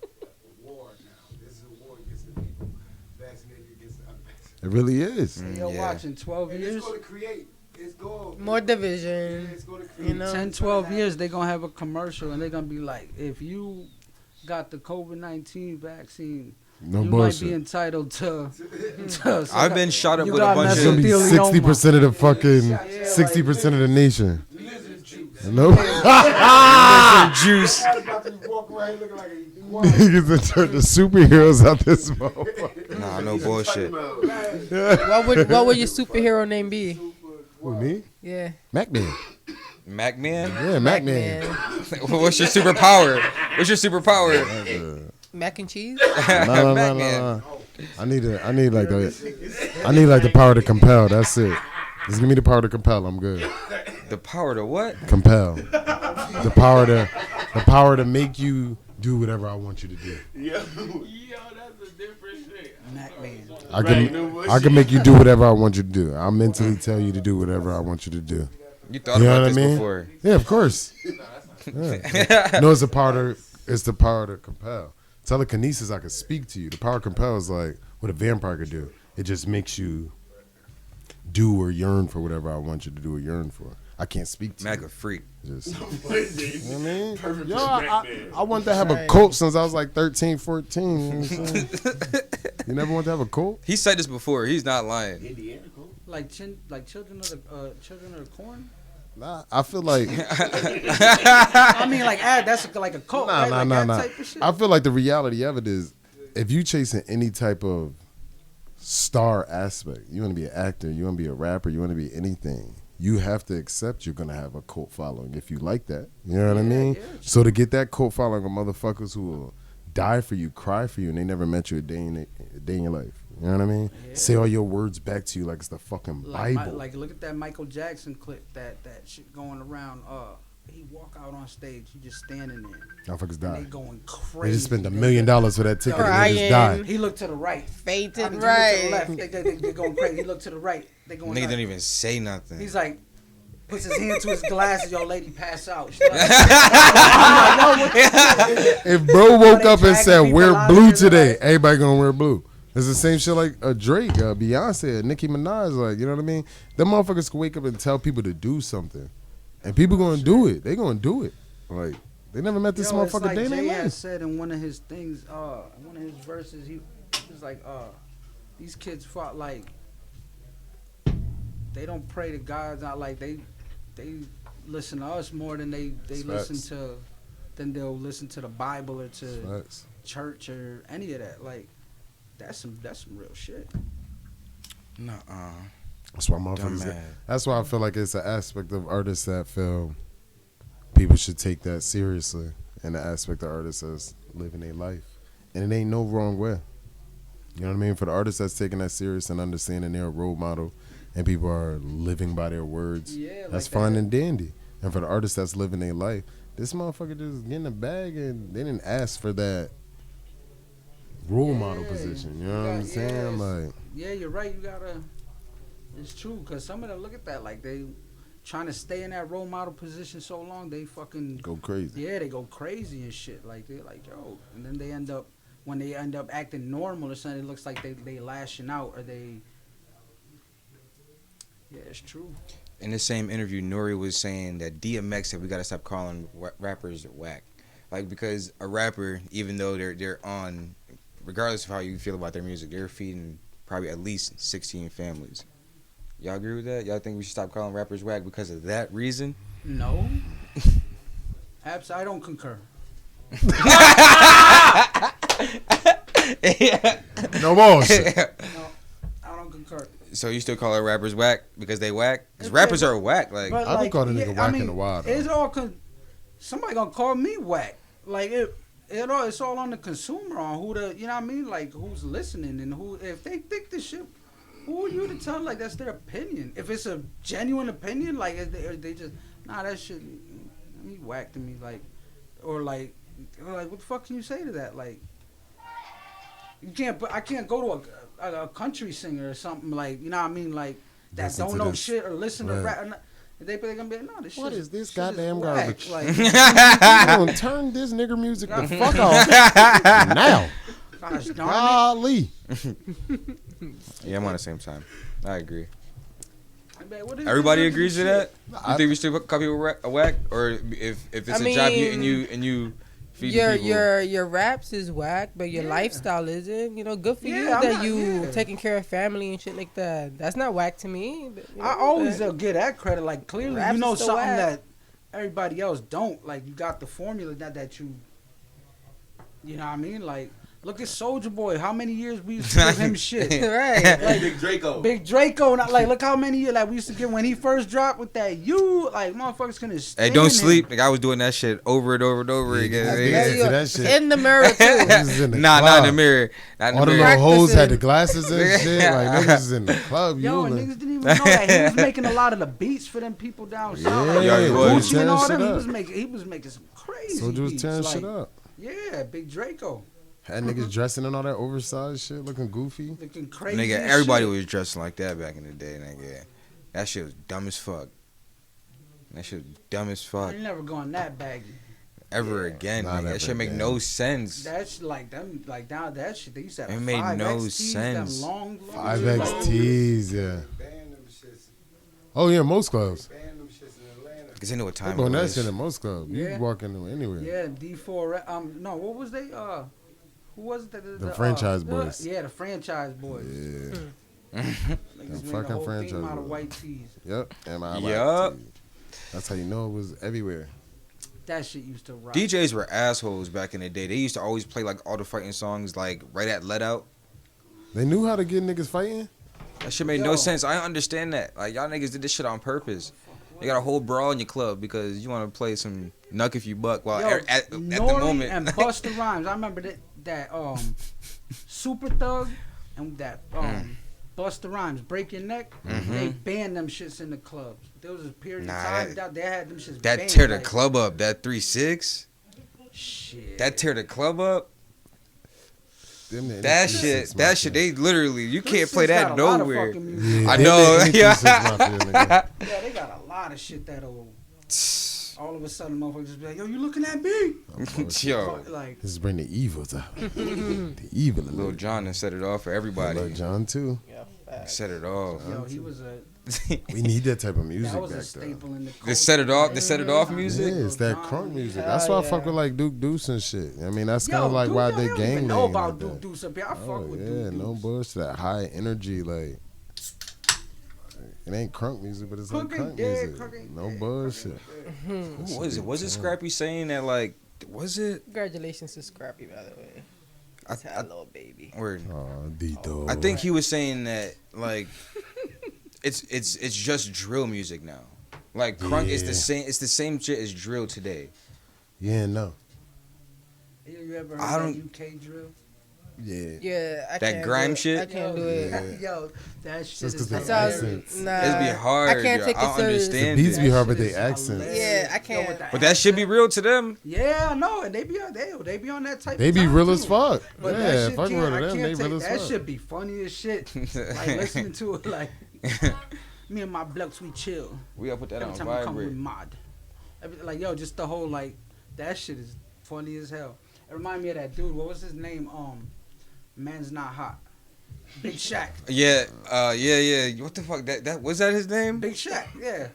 now. This is a war against the people vaccinated against the unvaccinated. It really is. You're watching 12 And years. it's going to create. It's going more division. It's going to create. 10, 12 years, they're going to have a commercial, and they're going to be like, if you got the COVID-19 vaccine, No you bullshit. might be entitled to I've been shot up You with a got bunch It's gonna of. be mesothelioma. 60% of the fucking 60% of the nation. Nope. juice. about to walk around looking like a Niggas done turned the superheroes out this motherfucker. Nah, no bullshit. What would your superhero name be? Who, me? Yeah. Mac-Man. Mac Man. Yeah, Mac-Man. What's your superpower? What's your superpower? Mac and cheese? No. I need like the power to compel. That's it. Just give me the power to compel. I'm good. The power to what? Compel. The power to make you do whatever I want you to do. Yo, that's a different shit. I can make you do whatever I want you to do. I'll mentally tell you to do whatever I want you to do. You thought You know about what I this mean? before. Yeah, of course. Yeah. No, it's the power to compel. Telekinesis, I can speak to you. The power to compel is like what a vampire could do. It just makes you do or yearn for whatever I want you to do or yearn for. I can't speak to Mac you. a freak. Just, you know what I mean? Yo, I wanted to have a cult since I was like 13, 14. You know what I'm saying? You never want to have a cult? He said this before. He's not lying. Indiana, cool. like children of the corn. Nah, I feel like I mean, like that's like a cult. right? Like that type of shit. I feel like the reality of it is, if you chasing any type of star aspect, you want to be an actor, you want to be a rapper, you want to be anything, you have to accept you're gonna have a cult following if you like that. You know what I mean? Yeah. So to get that cult following of motherfuckers who will die for you, cry for you, and they never met you a day in your life. You know what I mean? Yeah. Say all your words back to you like it's the fucking Bible. Like look at that Michael Jackson clip, that shit going around. He walk out on stage, he just standing there. Motherfuckers And die. they going They crazy. just spent $1 million for that ticket and they just Crying. died. He looked to the right. Fainted I mean, right. He looked to the left. They going crazy. He looked to the right. They going Nigga nuts. didn't even say nothing. He's like, puts his hand to his glasses. Yo, lady, pass out. If bro woke up and said, dragging wear people out blue of here, today, like- everybody gonna wear blue. It's the same shit like Drake, Beyonce, Nicki Minaj. Like, you know what I mean? Them motherfuckers can wake up and tell people to do something. And people gonna do it. They gonna do it. Like, they never met this Yo, it's motherfucker like day in Jay their had life. said in one of his things, one of his verses, he was like, these kids fought like they don't pray to God, not like they listen to us more than they listen Facts. than they'll listen to the Bible or to Facts. church or any of that. Like that's some real shit. Nuh-uh. That's why motherfuckers. Dumbass. That's why I feel like it's an aspect of artists that feel people should take that seriously, and the aspect of artists that's living their life, and it ain't no wrong way. You know what I mean? For the artists that's taking that serious and understanding they're a role model, and people are living by their words, Yeah, that's like fine that. and dandy. And for the artists that's living their life, this motherfucker just getting a bag and they didn't ask for that role model Yeah. position. You know what I'm Yes. saying? Like. Yeah, you're right. You gotta. It's true because some of them look at that like they trying to stay in that role model position so long they fucking Go crazy. Yeah, they go crazy and shit. Like they're like, yo, and then they end up when they end up acting normal or something, it looks like they lashing out or they. Yeah, it's true. In the same interview, Nori was saying that DMX said we gotta stop calling rappers whack, like because a rapper, even though they're on, regardless of how you feel about their music, they're feeding probably at least 16 families. Y'all agree with that? Y'all think we should stop calling rappers whack because of that reason? No. I don't concur. No bullshit. No, I don't concur. So you still call it rappers whack because they whack? Because rappers are whack. Like But, I've been called a nigga whack in a while, though. It's all somebody gonna call me whack. Like it's all on the consumer, on who the, you know what I mean, like who's listening and who, if they think this shit, who are you to tell? Like that's their opinion. If it's a genuine opinion, like they just that shit, he whack to me, like, or like what the fuck can you say to that? Like you can't, I can't go to a country singer or something, like, you know what I mean, like that Listen don't to know this. shit or listen to rap. They're gonna be like, no, this shit. What is this shit goddamn whack. garbage? Like, You gonna turn this nigger music the fuck off now. gosh darn it. Golly. yeah, I'm on the same time. I agree. Man, what is Everybody this agrees to shit? that. You think we should call people a whack, or if it's a job and you feed people? Your raps is whack, but your lifestyle isn't. You know, good for you that you taking care of family and shit like that. That's not whack to me. But, I always give that credit. Like clearly, Raps you know is so something whack. that everybody else don't. Like you got the formula that you know what I mean. Like look at Soulja Boy. How many years we used to give him shit. right. Like, Big Draco. Big Draco, not like look how many years like we used to get when he first dropped with that like motherfuckers couldn't stand Hey, don't him. sleep. Like I was doing that shit over and over and over again. Listen to that shit. In the mirror too. Niggas in the Nah, not club. in the mirror. Not in All the the mirror. little hoes had the Practicing. glasses and shit. Like niggas is in the club. Yo, and Yuling. niggas didn't even know that he was making a lot of the beats for them people down south. Yeah, Like, Yo, he was. Gucci and all Tearing them. shit He was making some crazy Soulja was beats. tearing Like, shit up. Yeah, Big Draco. Had niggas dressing in all that oversized shit, looking goofy. Looking crazy. Nigga, as everybody shit. was dressing like that back in the day, nigga. That shit was dumb as fuck. That shit was dumb as fuck. You never going that baggy. Ever again, Not nigga. That ever shit make again. no sense. That's like them, like down that shit. They used to have It made 5X no tees, sense. Them long 5XTs, yeah. Ban them shits. Oh yeah, most clubs. Ban them shits in Atlanta. Because they know what They time doing it that was. shit in most clubs. You Yeah. can walk into anywhere. Yeah, D4. No, what was they? Who was it? The franchise boys. Yeah, the franchise boys. Yeah. Niggas made fucking the whole franchise theme out of boys. white tees. Yep. Yup. That's how you know it was everywhere. That shit used to rock. DJs were assholes back in the day. They used to always play like all the fighting songs like right at let out. They knew how to get niggas fighting. That shit made no sense. I understand that. Like y'all niggas did this shit on purpose. You got a whole brawl in your club because you want to play some knuck if you buck. While Yo, at the Nori moment, and Busta Rhymes. I remember that Super Thug and that Busta Rhymes Break Your Neck. They banned them shits in the clubs. There was a period of time that they had them shits that banned, tear the like, club up. That 3-6. Shit. That tear the club up. Them That niggas shit. is That my shit. shit. They literally. You can't 3-6 play that got a lot of nowhere. fucking music. I them know. niggas Yeah. is mafia, nigga. Yeah, they got a lot of shit that'll all of a sudden motherfuckers just be like, yo, you looking at me? Yo, Like, This is bring the evils out. The evil in Lil Lil Jon done set it off for everybody. John too. Set it off. yo, he was a We need that type of music that was a back there. staple in the The set it off. The set it off Yeah, music. it's that crunk music. That's why I fuck with like Duke Deuce and shit. I mean, that's kind of like why they gang even know name about like Duke that. Deuce up here. I fuck Oh with yeah, Duke no Deuce. bullshit. That high energy, like it ain't crunk music, but it's like Crunk ain't crunk dead, music. crunk ain't No dead. bullshit. What was it? Was it Scrappy saying that like? Was it? Congratulations to Scrappy, by the way. He's had a little baby. Word. Oh, Dito. I think he was saying that like it's just drill music now. Like crunk is the Yeah. same. It's the same shit as drill today. Yeah, no. You ever heard I that don't- UK drill? Yeah. Yeah, I That can't grime do it. shit? I can't do it. Yeah. Yo, that shit Just is 'cause they That sounds accents. nah. It'd be hard. I can't yo. take it I serious. The understand. beats that. be hard, but shit they is accents. hilarious. Yeah, I Yo, can't. with the But that should be real to them. Yeah, no, and they be on they be on that type. They of be time, real too. as fuck. But Yeah, that shit fuck can't, with I them. can't They take real as that fuck. shit be funny as shit. Like listening to it, like me and my blocks we chill. We gotta put that Every on time I come with vibrate. mod, like yo, just the whole like that shit is funny as hell. It remind me of that dude. What was his name? Man's Not Hot. Big Shaq. Yeah. Yeah. What the fuck? That was that his name? Big Shaq. Yeah.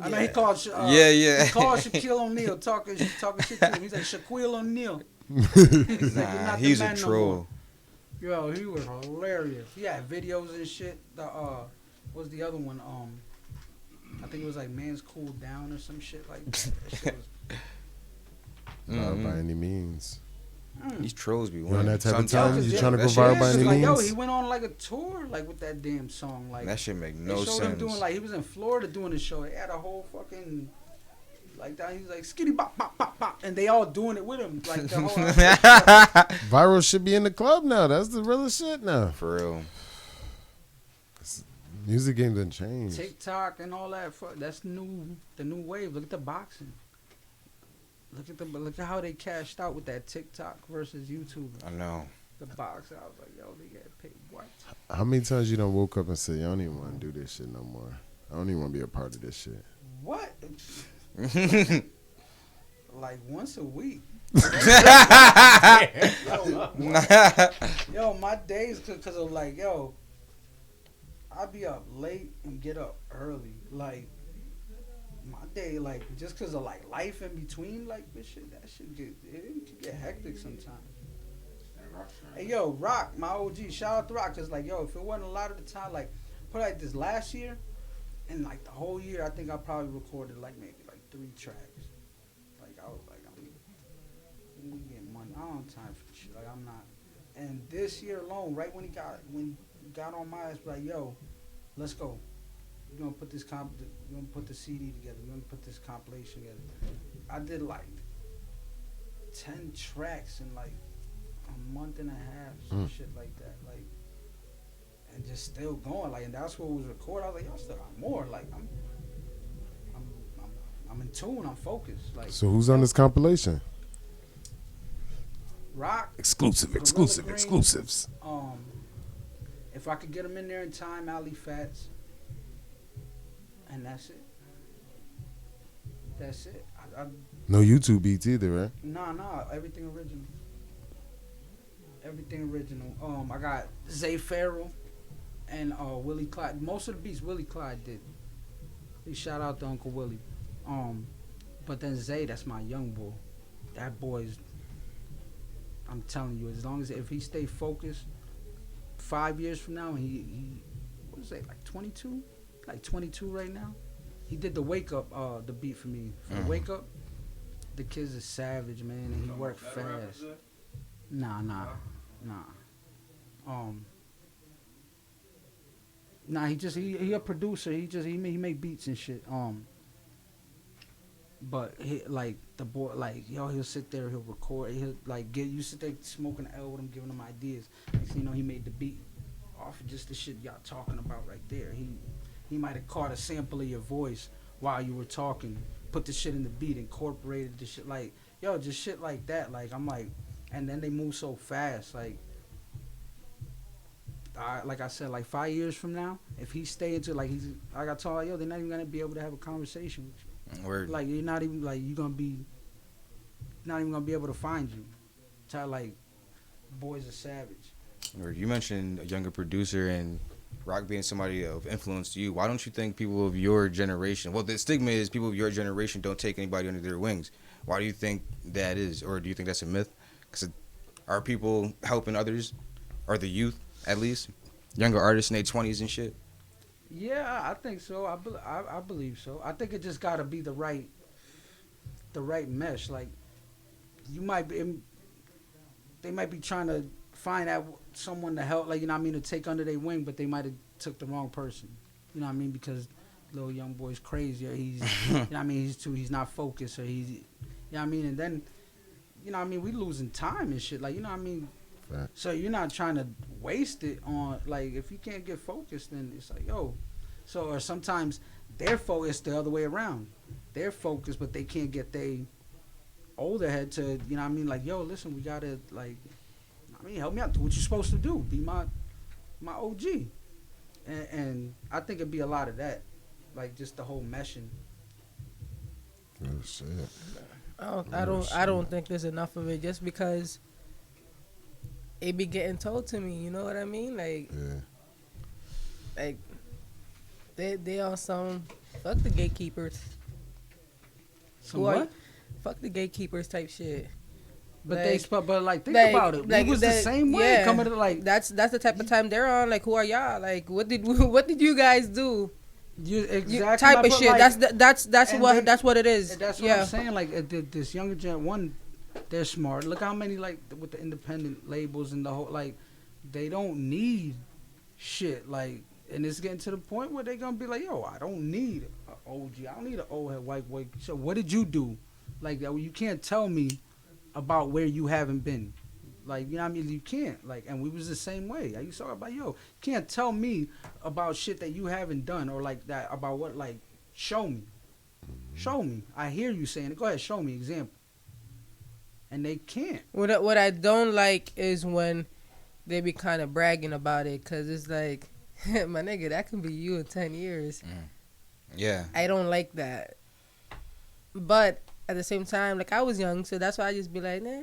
I know he called. Yeah. He called Shaquille O'Neal talking shit to him. He's like Shaquille O'Neal. He's like, "You're Nah, not the he's a man no troll. more." Yo, he was hilarious. He had videos and shit. What was the other one? I think it was like Man's Cool Down or some shit like that. That shit was, Not by any means. These trolls be You on winning. that type of Sometimes. time? You trying to go That shit- viral by any like, yo, means? he went on like a tour like with that damn song. Like That shit make they no showed him sense. doing like he was in Florida doing a show. They had a whole fucking like that. He was like skitty bop bop bop bop, and they all doing it with him. Like the whole Viral should be in the club now. That's the realest shit now. For real. Music game done changed. TikTok and all that. That's the new wave. Look at the boxing. Look at how they cashed out with that TikTok versus YouTube. I know. The boxing. I was like, yo, they get paid what? How many times you done woke up and said, I don't even want to do this shit no more. I don't even want to be a part of this shit. What? Like once a week. Yo, my days because of like, yo, I be up late and get up early. Like my day, like just because of like life in between, like this shit, that shit it can get hectic sometimes. Hey yo, Rock, my OG, shout out to Rock, cause like yo, if it wasn't a lot of the time, like put like this last year, and like the whole year, I think I probably recorded like maybe like 3 tracks. Like I was like, we getting money. I don't have time for shit. Like I'm not. And this year alone, right when he got on my ass, like yo, let's go. We're gonna put this we're gonna put the CD together. We're gonna put this compilation together. I did like 10 tracks in like a month and a half, some shit like that. Like, and just still going. Like, and that's what was recorded. I was like, y'all still got more. Like, I'm in tune. I'm focused. Like, So who's on this compilation? Rock. Exclusives. If I could get them in there in time, Ali Fats. And that's it. That's it. No YouTube beats either, right? Nah. Everything original. Everything original. I got Zay Farrell and Willie Clyde. Most of the beats Willie Clyde did. Big shout out to Uncle Willie. But then Zay, that's my young boy. That boy's. I'm telling you, as long as if he stay focused, 5 years from now, he what is it, like 22? Like 22 right now. He did the Wake Up, the beat for me. For the Wake Up, the kid's a savage, man, and he worked fast. Nah. Nah, he a producer. He make beats and shit. But he, like the boy, like yo, he'll sit there, he'll record, he'll like you sit there smoking the L with him, giving him ideas. Next thing you know, he made the beat off of just the shit y'all talking about right there. He might have caught a sample of your voice while you were talking, put the shit in the beat, incorporated the shit, like yo, just shit like that. Like I'm like, and then they move so fast. Like I said, like 5 years from now, if he stay into like I got told, yo, they're not even gonna be able to have a conversation with you. Word. Like you're not even like not even gonna be able to find you. Tell like boy's a savage. Word. You mentioned a younger producer and Rock being somebody of influence to you. Why don't you think people of your generation? Well, the stigma is people of your generation don't take anybody under their wings. Why do you think that is, or do you think that's a myth? Because are people helping others, or the youth at least, younger artists in their 20s and shit? Yeah, I think so. I believe so. I think it just got to be the right mesh. Like they might be trying to find out someone to help, like, you know what I mean, to take under their wing, but they might have took the wrong person. You know what I mean? Because little young boy's crazy, or he's you know what I mean, he's not focused, or he's, you know what I mean, and then you know what I mean, we losing time and shit, like, you know what I mean. Right. So you're not trying to waste it on, like, if you can't get focused, then it's like, yo. So, or sometimes they're focused the other way around. They're focused, but they can't get they older head to, you know what I mean, like, yo, listen, we gotta, like, I mean, help me out, do what you're supposed to do, be my OG. And I think it'd be a lot of that, like, just the whole meshing. Oh shit. I don't think there's enough of it, just because it be getting told to me, you know what I mean? Like, Yeah. like they on some fuck the gatekeepers. Some Who are what? you? Fuck the gatekeepers type shit. But Like- but like think like- about it. like It was the that- same way yeah. coming to like That's the type of time they're on. Like, who are y'all? Like, what did you guys do? you You, exactly type of but shit. like, that's and what then- that's what it is. that's what yeah. I'm saying. Like this younger gen one, They're smart. Look how many like with the independent labels and the whole like, they don't need shit like, and it's getting to the point where they're gonna be like, yo, I don't need an OG. I don't need an old head white boy. So what did you do? Like you can't tell me about where you haven't been. Like, you know what I mean? You can't. Like, and we was the same way. I used to talk about, yo, you can't tell me about shit that you haven't done or like that about what, like, show me. Show me. I hear you saying it. Go ahead, show me example. And they can't. What I don't like is when they be kind of bragging about it, because it's like, my nigga, that can be you in 10 years. Yeah. I don't like that. But at the same time, like, I was young, so that's why I just be like, nah.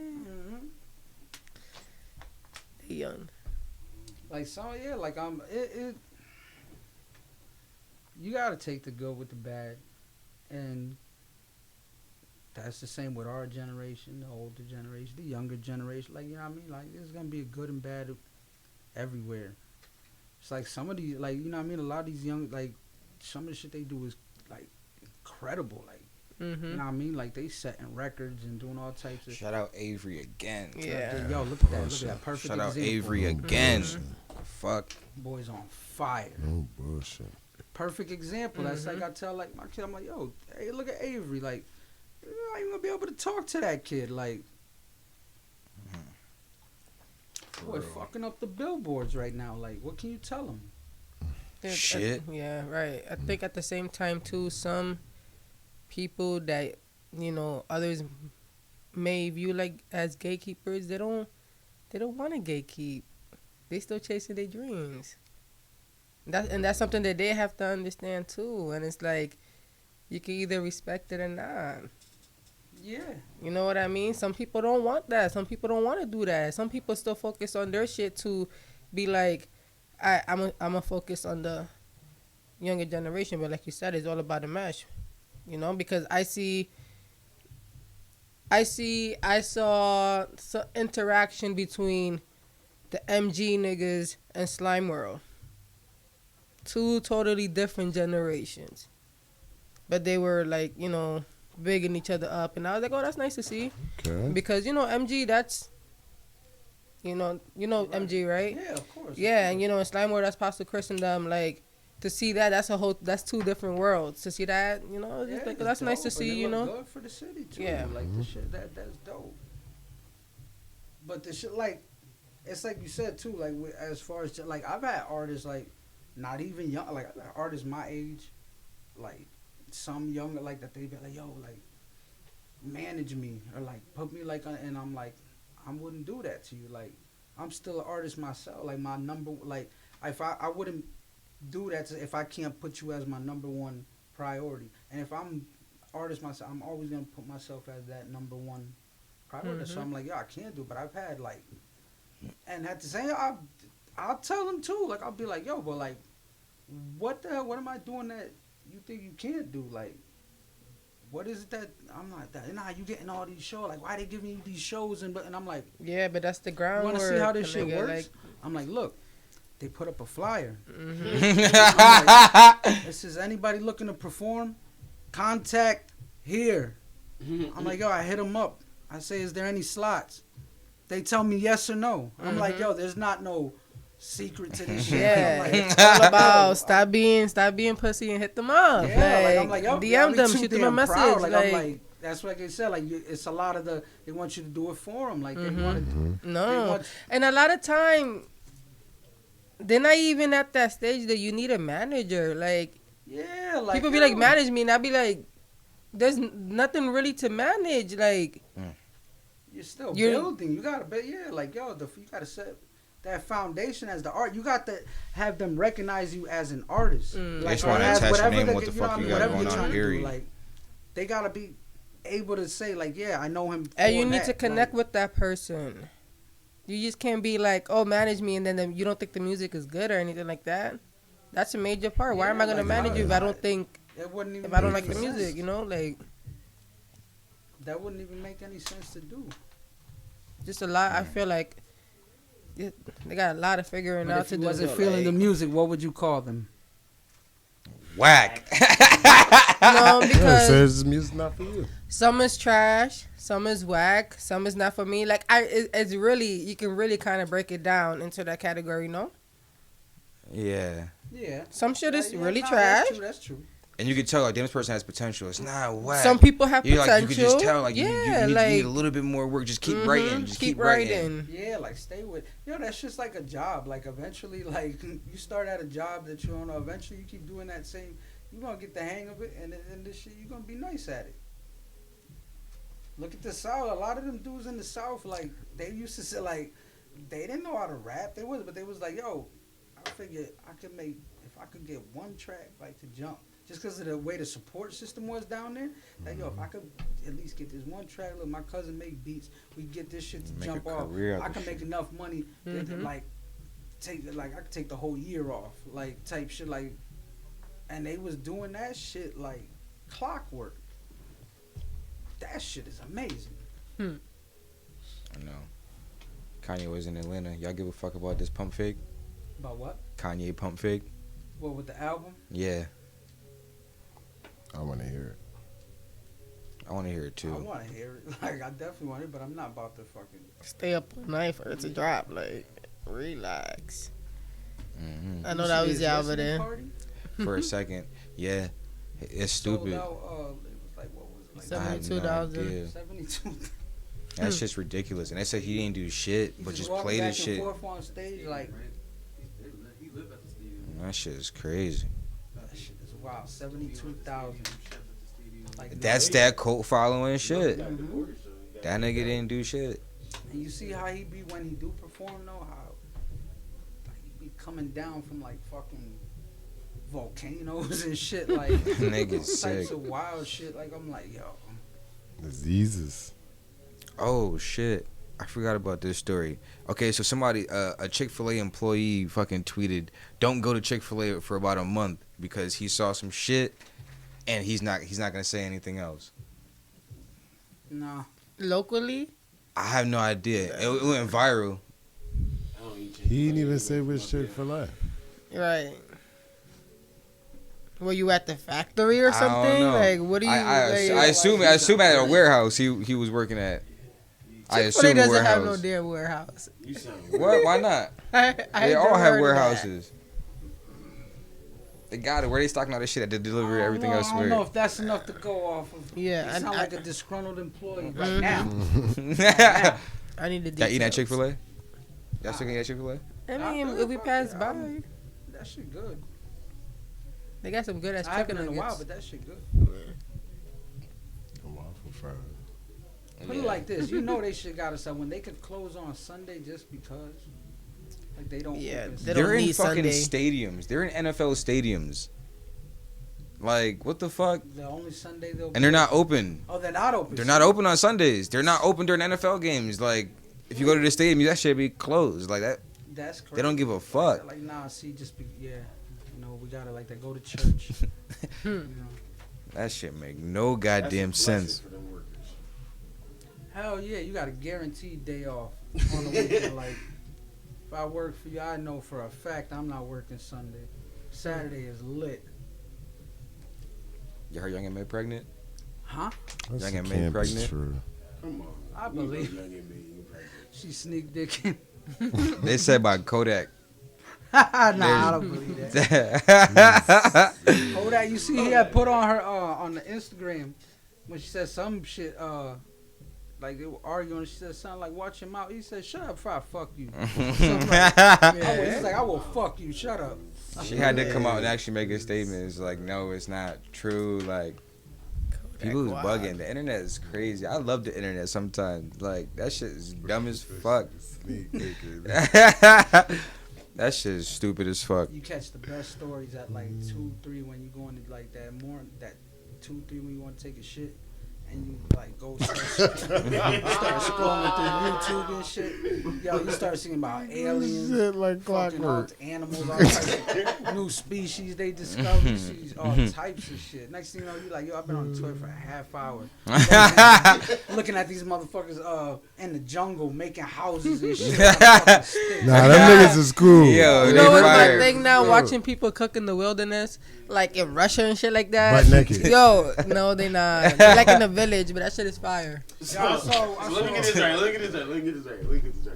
Young. Like, so, yeah, like, you got to take the good with the bad. And that's the same with our generation, the older generation, the younger generation. Like, you know what I mean? Like, there's going to be a good and bad everywhere. It's like some of these, like, you know what I mean? A lot of these young, like, some of the shit they do is, like, incredible. Like, you know what I mean? Like, they setting records and doing all types of... Shout out Avery again. Yeah. Yo, look at that. Look at that. Perfect Shout out example. Avery again. Fuck. Boy's on fire. No bullshit. Perfect example. That's like I tell, like, my kid, I'm like, yo, hey, look at Avery. Like, you're not even going to be able to talk to that kid. Like, boy, fucking up the billboards right now. Like, what can you tell him? Shit. Yeah, right. I think at the same time, too, some people that, you know, others may view like as gatekeepers, they don't want to gatekeep. They still chasing their dreams. That's something that they have to understand too. And it's like, you can either respect it or not. Yeah. You know what I mean? Some people don't want that. Some people don't want to do that. Some people still focus on their shit to be like, I'm a focus on the younger generation. But like you said, it's all about the mesh. You know, because I saw some interaction between the MG niggas and Slime World. Two totally different generations. But they were like, you know, bigging each other up. And I was like, oh, that's nice to see. Okay. Because, you know, MG, that's, you know MG, right? Yeah, of course. Yeah, and, you know, in Slime World, that's Pastor Chris and them, like, to see that, that's two different worlds. To see that, you know, Yeah, like, that's nice to see, you know. Good for the city too. Yeah. Like the shit that's dope. But the shit, like, it's like you said too. Like as far as like, I've had artists like, not even young. Like I've had artists my age, like some younger, like that they be like, yo, like, manage me or like put me like, and I'm like, I wouldn't do that to you. Like, I'm still an artist myself. Like my number, like if I wouldn't do that if I can't put you as my number one priority. And if I'm artist myself, I'm always gonna put myself as that number one priority. So I'm like, yo, I can't do it. But I've had like, and at the same time, I'll tell them too. Like I'll be like, yo, but like, what the hell? What am I doing that you think you can't do? Like, what is it that I'm not that? Nah, you getting all these shows? Like, why they giving you these shows? And I'm like, yeah, but that's the groundwork. You want to see how this shit works? Like, I'm like, look. They put up a flyer. Mm-hmm. Like, it says, anybody looking to perform, contact here. I'm like, yo, I hit them up. I say, is there any slots? They tell me yes or no. I'm like, yo, there's not no secret to this shit. Yeah, Like, it's all about stop being pussy and hit them up. Yeah, like I'm like, yo, DM them, shoot them a message. Like, I'm like, that's what they said. Like, it's a lot of they want you to do it for them. Like, they want to. No, and a lot of time. They're not even at that stage that you need a manager. Like, yeah, like people be like, manage me, and I be like, there's nothing really to manage. Like, you're still building. You gotta, like, yo, you gotta set that foundation as the art. You got to have them recognize you as an artist. They Like, just want to attach your name. What the fuck you got whatever going you're on? trying to do, Period. like, they gotta be able to say, like, yeah, I know him. And you need that. to connect with that person. You just can't be like, oh, manage me, and then you don't think the music is good or anything like that. That's a major part. Why am I gonna manage you if I don't think, if I don't like the music? You know, like, that wouldn't even make any sense to do. Just a lot. I feel like they got a lot of figuring out to do. If you wasn't feeling the music, what would you call them? whack. No, Yeah, because says music not for you. some is trash, some is whack, some is not for me. Like it's really, you can really kind of break it down into that category, no? Yeah. Yeah. Some shit is really nah, trash. That's true. And you can tell like this person has potential. It's not whack. Some people have you potential. like you can just tell like yeah, you like need a little bit more work. Just keep writing. Just keep writing. Yeah, like stay with. That's just like a job. Like eventually, like you start at a job that you don't know. Eventually, you keep doing that same. You're gonna get the hang of it, and then this shit, you're gonna be nice at it. Look at the South. A lot of them dudes in the South, like they used to say, like they didn't know how to rap. But they was like, yo, I figured I could make if I could get one track like to jump. Just because of the way the support system was down there, like yo, if I could at least get this one track, look, my cousin make beats, we get this shit to jump off. I can make enough money that like I could take the whole year off, like type shit, like. And they was doing that shit like clockwork. That shit is amazing. I know. Kanye was in Atlanta. Y'all give a fuck about this pump fake? About what? Kanye pump fake? What, with the album? Yeah. I want to hear it. I want to hear it too. I want to hear it. Like, I definitely want it, but I'm not about to fucking... stay up all night for it to drop. Like, relax. Mm-hmm. I know that was y'all over there. For a second. Yeah. It's stupid. Sold out, it was like, what was it? I have no idea. 72. That's just ridiculous. And they said he didn't do shit, but just play this shit. Forth on stage, like, He lived at the stadium. That shit is crazy. that shit is wild. 72,000. Like, That's that cult following shit. Mhm. That nigga didn't do shit. And you see how he be when he do perform though, how like he be coming down from like fucking volcanoes and shit, like Nigga's types sick. of wild shit. Like I'm like, yo, Diseases. Oh shit. I forgot about this story. Okay, so somebody, a ChickfilA employee fucking tweeted, don't go to ChickfilA for about a month because he saw some shit and he's not gonna say anything else. nah. Locally? I have no idea. It went viral. He didn't even say which Chick-fil-A. Right. Were you at the factory or I don't something? know. Like, what do you... I assume at a warehouse he was working at. I Chick-fil-A assume a doesn't have no warehouse. damn warehouse. What? Why not? I They all never have heard of warehouses. They got it. Where they stocking all this shit at? They deliver everything else. I don't know if that's enough to go off of. Yeah, you sound like a disgruntled employee right now. that. I need the Y'all eating at details. Chick-fil-A? Y'all still eating at Chick-fil-A? I mean, if we pass by, That shit good. they got some good ass I haven't chicken in a while, nuggets. but that shit good. I'm off for Friday. Put it like this, you know they should got us when they could close on Sunday just because, like they don't. Yeah, open they They're don't in need fucking Sunday. stadiums. They're in NFL stadiums. Like, what the fuck? The only Sunday they'll. And they're not open. Oh, they're not open. They're not open on Sundays. They're not open during NFL games. Like, if you go to the stadium, that shit be closed. Like that. That's crazy. They don't give a fuck. Like nah, see, just be yeah. You know, we gotta like they go to church. you know. That shit make no goddamn sense. Hell yeah, you got a guaranteed day off on the weekend. Like, if I work for you, I know for a fact I'm not working Sunday. Saturday is lit. You heard y'all get made pregnant? Huh? That's Y'all get made can't be pregnant? true. Come on. I believe she sneak dicking. They said by Kodak. Nah, I don't believe that. Kodak, you see, he had put on her on the Instagram when she said some shit. Like they were arguing. She said something like, "Watch him out." He said, "Shut up, before I fuck you." Something like, he's like, "I will fuck you. Shut up." She had to come out and actually make a statement. It's like, no, it's not true. Like, people is bugging. The internet is crazy. I love the internet sometimes. Like, that shit is dumb as fuck. That shit is stupid as fuck. You catch the best stories at like 2, 3 when you go into like that 2, 3 when you want to take a shit, and you like go start scrolling through YouTube and shit. Yo, you start seeing about aliens, Shit like fucking all clockwork. animals, all types of new species they discover, you see all types of shit. Next thing you know, you like, yo, I've been on the toilet for a half hour, looking at these motherfuckers in the jungle making houses and shit. Nah, them niggas is cool. Yo, You they know what's my fire. thing now? Watching people cook in the wilderness, like in Russia and shit like that. Butt naked. Yo, no, they not. They're like in a village, but that shit is fire. So let me get this right. Look at this right.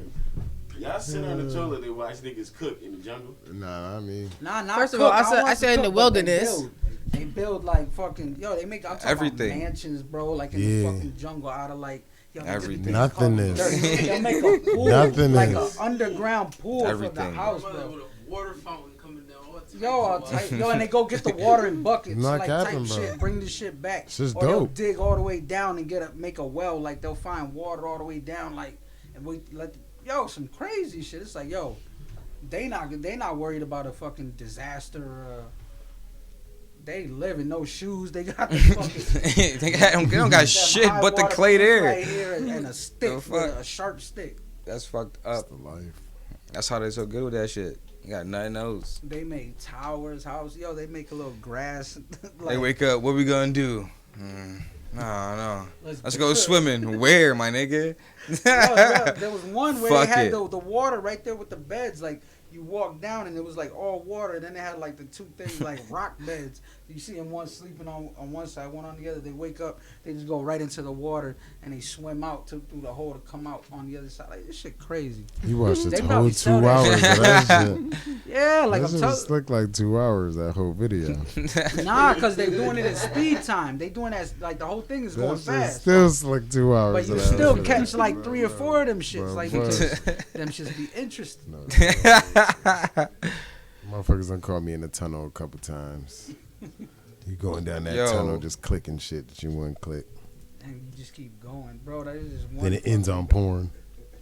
Y'all sit on the toilet and watch niggas cook in the jungle. Nah, I mean, Not First of cook. all, I don't said- want I to said in cook, the but wilderness. They build like fucking they make I'm talking Everything. about mansions, bro, like in Yeah. the fucking jungle out of like Everything. Nothingness. They'll make a pool, Nothingness. like an underground pool for the Everything. house, With bro. a water fountain coming down. All types Yo, of type, and they go get the water in buckets, Not like capping, type bro. shit, bring the shit back. It's just or they'll dope. dig all the way down and make a well, like they'll find water all the way down, like, and we let some crazy shit. It's like, yo, they not worried about a fucking disaster. They live in no shoes. They got the fucking. they don't got shit but the clay there. Right here and a stick, The fuck? a sharp stick. That's fucked that's up. the life. That's how they so good with that shit. You got nothing else. They make towers, houses. Yo, they make a little grass. They wake up. What we gonna do? No. Let's go swimming. Where, my nigga? There was one where Fuck they had it. the water right there with the beds. Like you walk down and it was like all water. Then they had like the two things like rock beds. You see them one sleeping on one side, one on the other. They wake up, they just go right into the water and they swim out through the hole to come out on the other side. Like this shit crazy. You watched They the whole probably 2 sell that hours of that shit. Yeah, like That I'm shit telling. was like 2 hours, that whole video. Nah, because they're doing it at speed time. They doing that like the whole thing is going That shit fast. still like 2 hours. But you of that still shit. catch like 3 or 4 of them shits. Bro, Like bro. because them shits be interesting. No, motherfuckers done caught me in the tunnel a couple times. You going down that Yo. tunnel just clicking shit that you wouldn't click. And you just keep going, bro. That is just one. Then it ends on porn.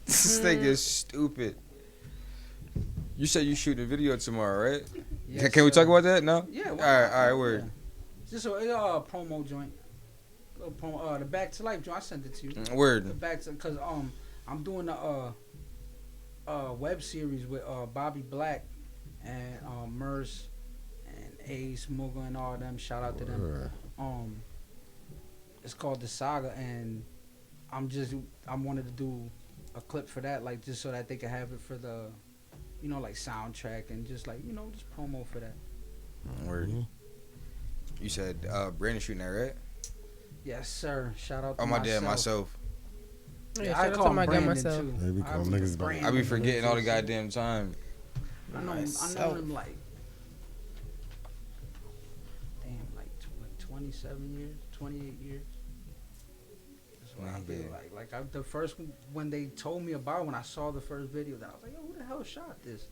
This thing is stupid. You said you shooting a video tomorrow, right? Yes, Can we sir. talk about that? No. Yeah. All right, word. Yeah. Just a promo joint. Little promo, the Back to Life joint. I sent it to you. The Word. Back to because I'm doing a web series with Bobby Black and Merce and Ace Mooga and all them. Shout out to them. It's called The Saga, and I wanted to do a clip for that, like just so that they could have it for the, like soundtrack and just like just promo for that. Word. You said Brandon shooting that, right? Yes, sir. Shout out to Oh my dad, myself. Yeah, Yeah, shout I out call to him my dad Brandon myself. too. Maybe call I niggas Brandon. back. I be forgetting all the goddamn time. I know him like, damn, like 27 years, 28 years. That's what Nah, I feel big. like. The first when they told me about it, when I saw the first video, then I was like, yo, who the hell shot this?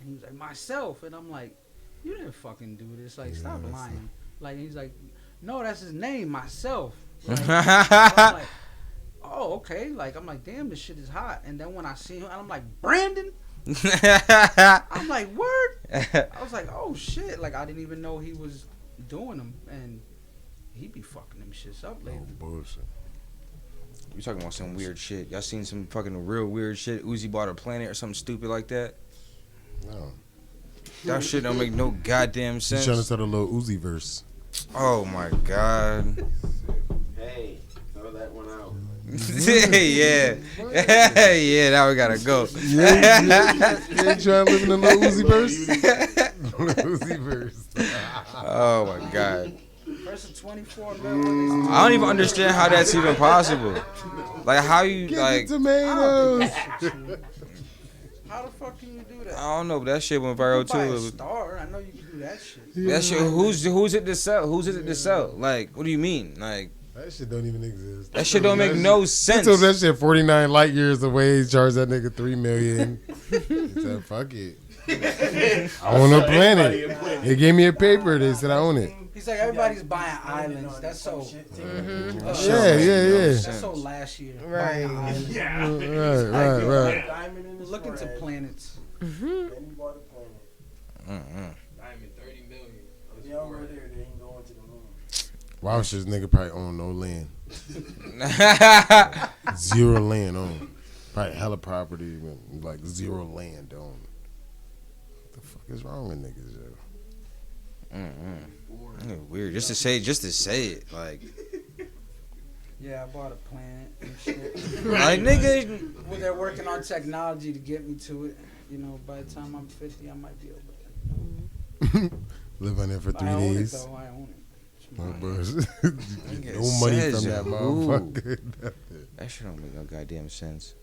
And he was like, myself. And I'm like, you didn't fucking do this. Like, stop that's lying. Like, he's like, no, that's his name, myself. Like, so I'm like, oh, okay. Like, I'm like, damn, this shit is hot. And then when I see him, and I'm like, Brandon? I'm like, word? I was like, oh, shit. Like, I didn't even know he was doing them. And he be fucking them shits up lately. Oh, bullshit. You talking about some weird shit? Y'all seen some fucking real weird shit? Uzi bought a planet or something stupid like that? No. That shit don't make no goddamn He's trying to sense. start a little Uzi verse. Oh my god. Hey, throw that one out. Yeah. Yeah, now we gotta go. You ain't trying to live in a little Uzi verse? Uzi verse. Oh my god. First of 24 million. I don't even understand how that's even possible. Like how you Get like the tomatoes. How the fuck can you do that? I don't know, but that shit went You viral can buy a too. star. I know you can do that shit. That shit who's it to sell? Who's it to sell? Like, what do you mean? Like That shit don't even exist. that shit don't make no He sense. told that shit 49 light years away. He charged that nigga $3 million. He said, "Fuck it, I own a planet." They gave me a paper. They said I own it. He's like, everybody's buying islands. That's so. Yeah. That's so last year. Right. Buying islands. Right. Diamond in the Look into planets. Then he bought a planet. Diamond 30 million. If they over there, they ain't going to the moon. Wow, shit, nigga probably own no land. 0 land owned. Probably hella property, like 0 land owned. What the fuck is wrong with niggas, yo? Weird. Just to say it, like. Yeah, I bought a planet and shit. Like nigga, Well, they're working on technology to get me to it. You know, by the time I'm 50, I might be able to. Live on there for 3 I own days. it, though. I own it. No, It's mine. bro. No money from that motherfucker. that shit don't make no goddamn sense.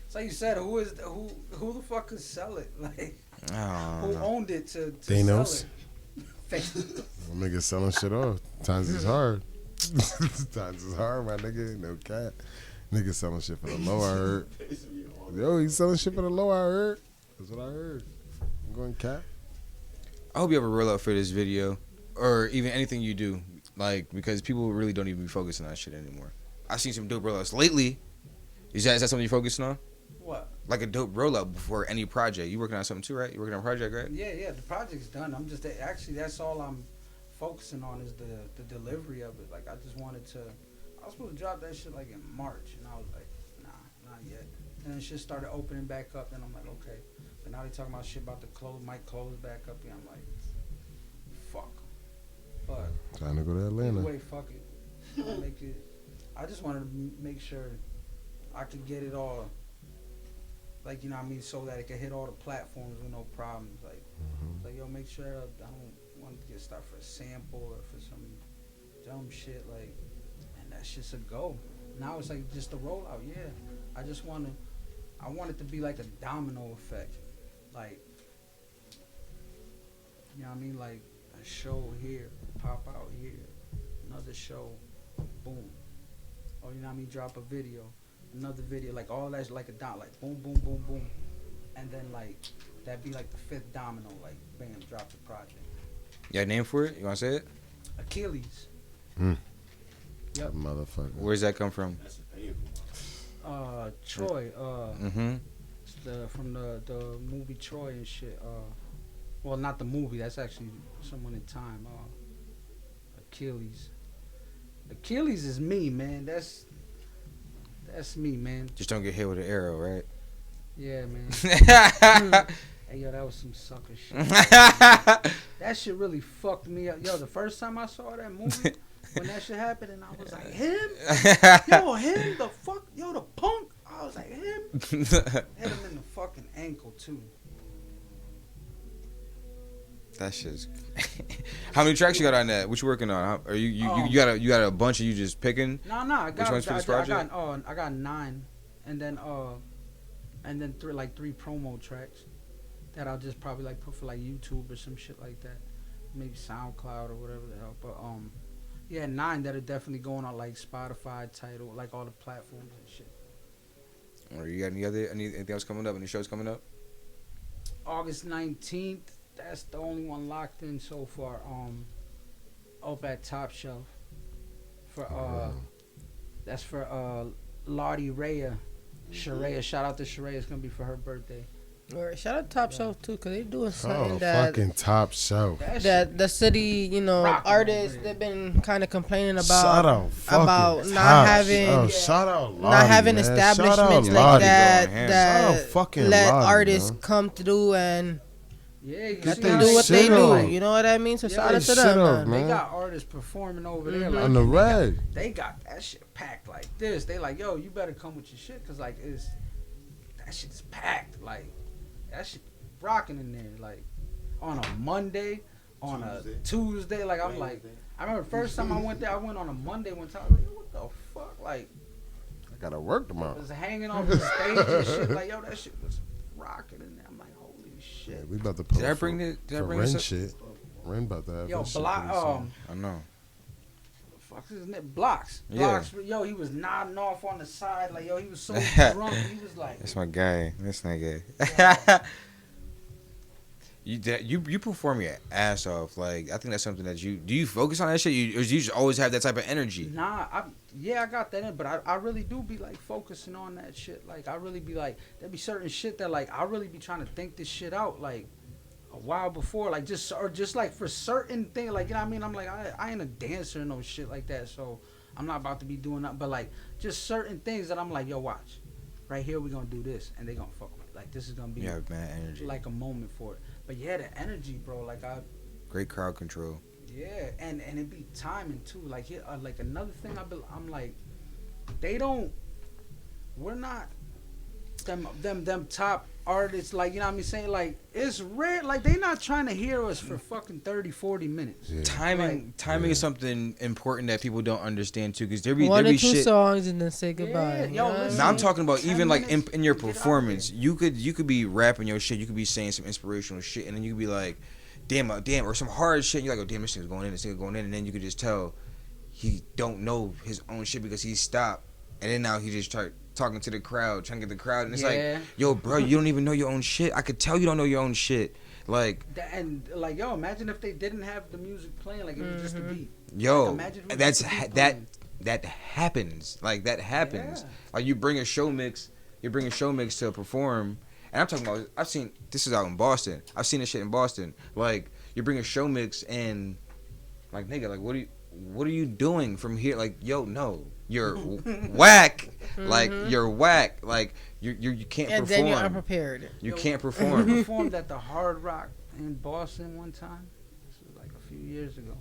So you said, who the fuck could sell it? Like, who No. owned it to Thanos. sell it? Them niggas selling shit off. Times is hard. Times is hard, my nigga. No cat. Niggas selling shit for the low, I heard. Yo, he's selling shit for the low, I heard. That's what I heard. I'm going cat. I hope you have a roll up for this video, or even anything you do, like because people really don't even be focusing on that shit anymore. I've seen some dope roll ups lately. Is that something you're focusing on? What? Like a dope roll up for any project. You working on something too, right? You working on a project, right? Yeah, the project's done. I'm just actually that's all I'm focusing on is the delivery of it. Like I just wanted to. I was supposed to drop that shit like in March, and I was like, nah, not yet. And then shit started opening back up, and I'm like, okay. But now they talking about shit about to might close back up, and I'm like, fuck. But Trying to go to Atlanta. anyway, fuck it. I'll make it. I just wanted to make sure I could get it all. Like, you know what I mean, so that it could hit all the platforms with no problems. Like yo, make sure I don't want to get stuff for a sample or for some dumb shit. Like, and that shit's a go. Now it's like just a rollout. Yeah, I want it to be like a domino effect. Like, you know what I mean? Like a show here, pop out here, another show, boom. Or you know what I mean? Drop a video. Another video, like all that's like a dot, like boom, boom, boom, boom, and then like that'd be like the 5th domino, like bam, drop the project. You got a name for it? You want to say it? Achilles. Yep. Yep. Motherfucker. Where's that come from? That's a painful. Troy. Mm-hmm. From the movie Troy and shit. Well, not the movie. That's actually someone in time. Achilles. Achilles is me, man. That's me, man. Just don't get hit with an arrow, right? Yeah, man. Hey, yo, that was some sucker shit. That shit really fucked me up. Yo, the first time I saw that movie, when that shit happened, and I was like, him? Yo, him? The fuck? Yo, the punk? I was like, him? Hit him in the fucking ankle, too. That shit's. How many tracks you got on that? What you working on? Are you got a bunch of you just picking? No, I got. Which one's for this project? I got 9, and then 3 promo tracks that I'll just probably like put for like YouTube or some shit like that, maybe SoundCloud or whatever the hell. But yeah, 9 that are definitely going on like Spotify, Tidal, like all the platforms and shit. Or you got anything else coming up? Any shows coming up? August 19th. That's the only one locked in so far. Up at Top Shelf. That's for Lottie Rhea. Sheraya. Shout out to Sheraya. It's gonna be for her birthday. All right, shout out to Top Shelf too, cause they doing something Oh, that fucking Top Shelf. that the city, you know, Rockin' artists over they've been kind of complaining Shout about out fucking about Top not having Shelf. Shout out Lottie, not having man. establishments Shout out like Lottie. that Shout that out fucking let Lottie, artists man. come through and Yeah, you let see them how do what they shit do. up. You know what I mean? So Yeah, shout out to shit them, up, man. man. They got artists performing over there. Like, On the rag. they got that shit packed like this. They like, yo, you better come with your shit, cause like that shit's packed. Like that shit rocking in there. Like on a Monday, on a Tuesday. Like I'm like, I remember the first time I went there, I went on a Monday one time. I was like, yo, what the fuck? Like I gotta work I tomorrow. was hanging off the stage and shit. Like yo, that shit was rocking in there. I'm like, holy Yeah, shit. we about to pull Did I up bring for- it? Did I for bring Ren this up? shit. Ren about to have Yo, this shit block. pretty soon. I know. Fuck his name, Blocks. Yeah. Blocks. Yo, he was nodding off on the side. Like yo, he was so drunk. He was like, That's my guy. That's my guy. You perform your ass off. Like I think that's something that you do. You focus on that shit, or do you just always have that type of energy? nah, I got that in, but I really do be like focusing on that shit. Like I really be like, there be certain shit that like I really be trying to think this shit out. Like a while before, like just like for certain things, like you know what I mean. I'm like I ain't a dancer and no shit like that, so I'm not about to be doing that. But like just certain things that I'm like, yo, watch, right here we gonna do this, and they gonna fuck with. Like this is gonna be man, energy. like a moment for it. But yeah, the energy, bro. Like great crowd control. Yeah, and it be timing too. Like here, like another thing I'm like, we're not them top artists, like, you know what I mean, saying, like, it's rare, like, they not trying to hear us for fucking 30-40 minutes. Yeah. Timing is something important that people don't understand too, because there be one or two shit, songs and then say goodbye. Yeah, yo, listen, now I'm talking about even like in your performance, you could be rapping your shit, you could be saying some inspirational shit, and then you could be like, damn, or some hard shit, and you're like, oh damn, this thing's going in, and then you could just tell he don't know his own shit because he stopped, and then now he just start talking to the crowd, trying to get the crowd, and it's like, yo, bro, you don't even know your own shit. I could tell you don't know your own shit. Like, and like, yo, imagine if they didn't have the music playing, like it was just a beat. Yo, like, that happens. Like that happens. Yeah. Like you bring a show mix to perform, and I'm talking about. I've seen this is out in Boston. I've seen this shit in Boston. Like you bring a show mix and, like, nigga, like what are you doing from here? Like, yo, no. You're whack, like you're whack, like you can't perform. And then you're unprepared. You can't perform. I performed at the Hard Rock in Boston one time. This was like a few years ago.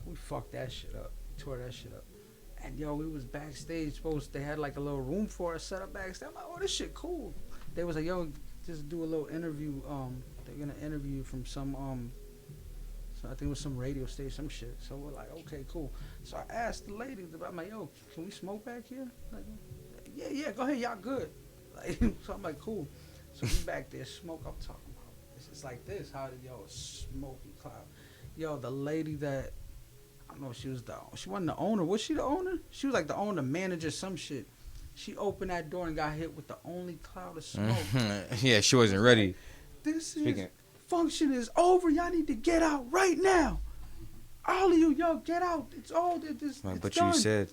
We fucked that shit up, tore that shit up, and yo, we was backstage. They had like a little room for us set up backstage. I'm like, oh, this shit cool. They was like, yo, just do a little interview. They're gonna interview you from some I think it was some radio station, some shit. So we're like, okay, cool. So I asked the lady, I'm like, yo, can we smoke back here? Like, yeah, go ahead, y'all good. Like, so I'm like, cool. So we back there, smoke. I'm talking about it's like this. How did smoky cloud? Yo, the lady that I don't know, if she wasn't the owner. Was she the owner? She was like the owner, manager, some shit. She opened that door and got hit with the only cloud of smoke. Yeah, she wasn't ready. Function is over. Y'all need to get out right now. All of you, yo, get out. It's all this. But done. You said.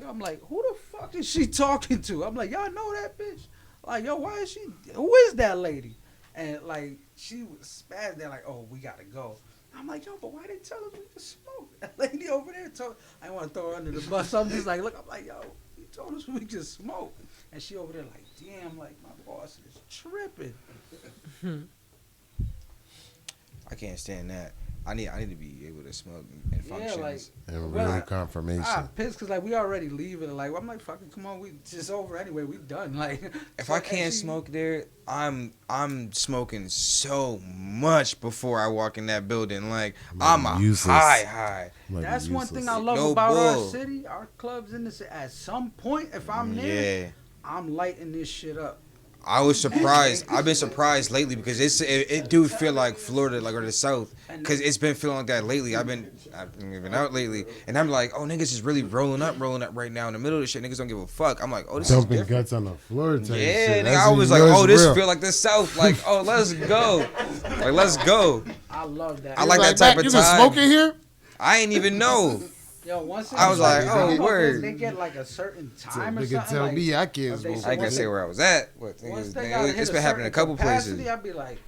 I'm like, who the fuck is she talking to? I'm like, y'all know that bitch? Like, yo, why is she? Who is that lady? And like, she was spazzed there, like, oh, we gotta go. I'm like, yo, but why didn't tell us we could smoke? That lady over there told. I didn't want to throw her under the bus. So I'm just like, look, I'm like, yo, you told us we could smoke, and she over there like, damn, like my boss is tripping. I can't stand that. I need to be able to smoke in functions. Like, and real confirmation. I'm pissed because like we already leaving. Like I'm like, fucking come on, we just over anyway. We done. Like if I can't smoke there, I'm smoking so much before I walk in that building. Like I'm a high. That's one thing I love about our city, our clubs in this. At some point, if I'm there, I'm lighting this shit up. I was surprised. I've been surprised lately because it do feel like Florida, like, or the South, because it's been feeling like that lately. I've been out lately, and I'm like, oh, niggas is really rolling up right now in the middle of the shit. Niggas don't give a fuck. I'm like, oh, this dumping is different. guts on the floor. Yeah, nigga, I was like, oh, this feel like the South. Like, oh, let's go. Like, let's go. I love that. I like that type of time. You can smoke in here? I ain't even know. Yo, once I was like, oh, word. They get like a certain time or something. They can tell me I can't smoke. I can say where I was at. It's been happening a couple places. I'd be like,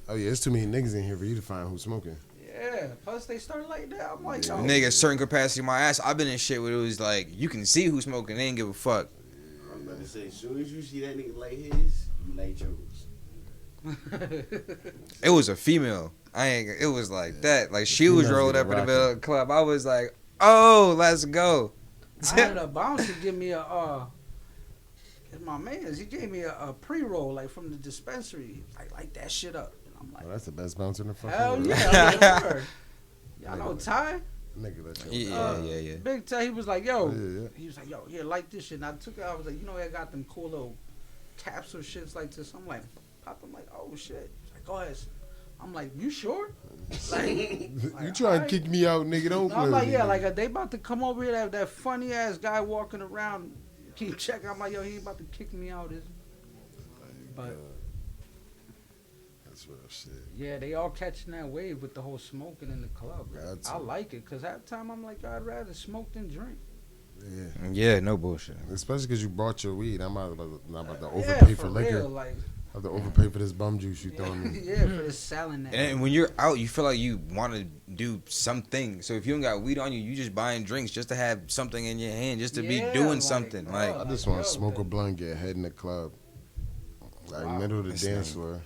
oh yeah, there's too many niggas in here for you to find who's smoking. Yeah, plus they start like that. I'm like, yo. Nigga, certain capacity, my ass. I've been in shit where it was like, you can see who's smoking, they ain't give a fuck. I'm about to say, as soon as you see that nigga light his, you light yours. It was a female. It was like that. Like she was rolled up in the middle of the club. I was like, oh, let's go. I had a bouncer give me my man's. He gave me a pre-roll like from the dispensary. I light that shit up. And I'm like, oh, that's the best bouncer in the fucking hell world. Yeah. Y'all know Ty? Nigga, yeah. Big Ty, he was like, yo. He was like, yo, here, light this shit. And I took it. I was like, you know, I got them cool little capsule shits like this. I'm like, pop. I'm like, oh shit. He's like, go ahead. I'm like, you sure? Like you try to kick me out, nigga? Don't play. I'm like, with yeah, me. like they about to come over here. That funny ass guy walking around, keep checking. I'm like, yo, he about to kick me out, isn't? But that's real shit. Yeah, they all catching that wave with the whole smoking in the club. I like it because half the time I'm like, I'd rather smoke than drink. Yeah, no bullshit. Especially because you brought your weed. I'm about to overpay for liquor. Real, like, have to overpay for this bum juice you throwing me. Yeah, for the salad. And when you're out, you feel like you want to do something. So if you don't got weed on you, you just buying drinks just to have something in your hand, just to be doing something. Like I just want to smoke a blunt, get head in the club, like middle of the dance floor,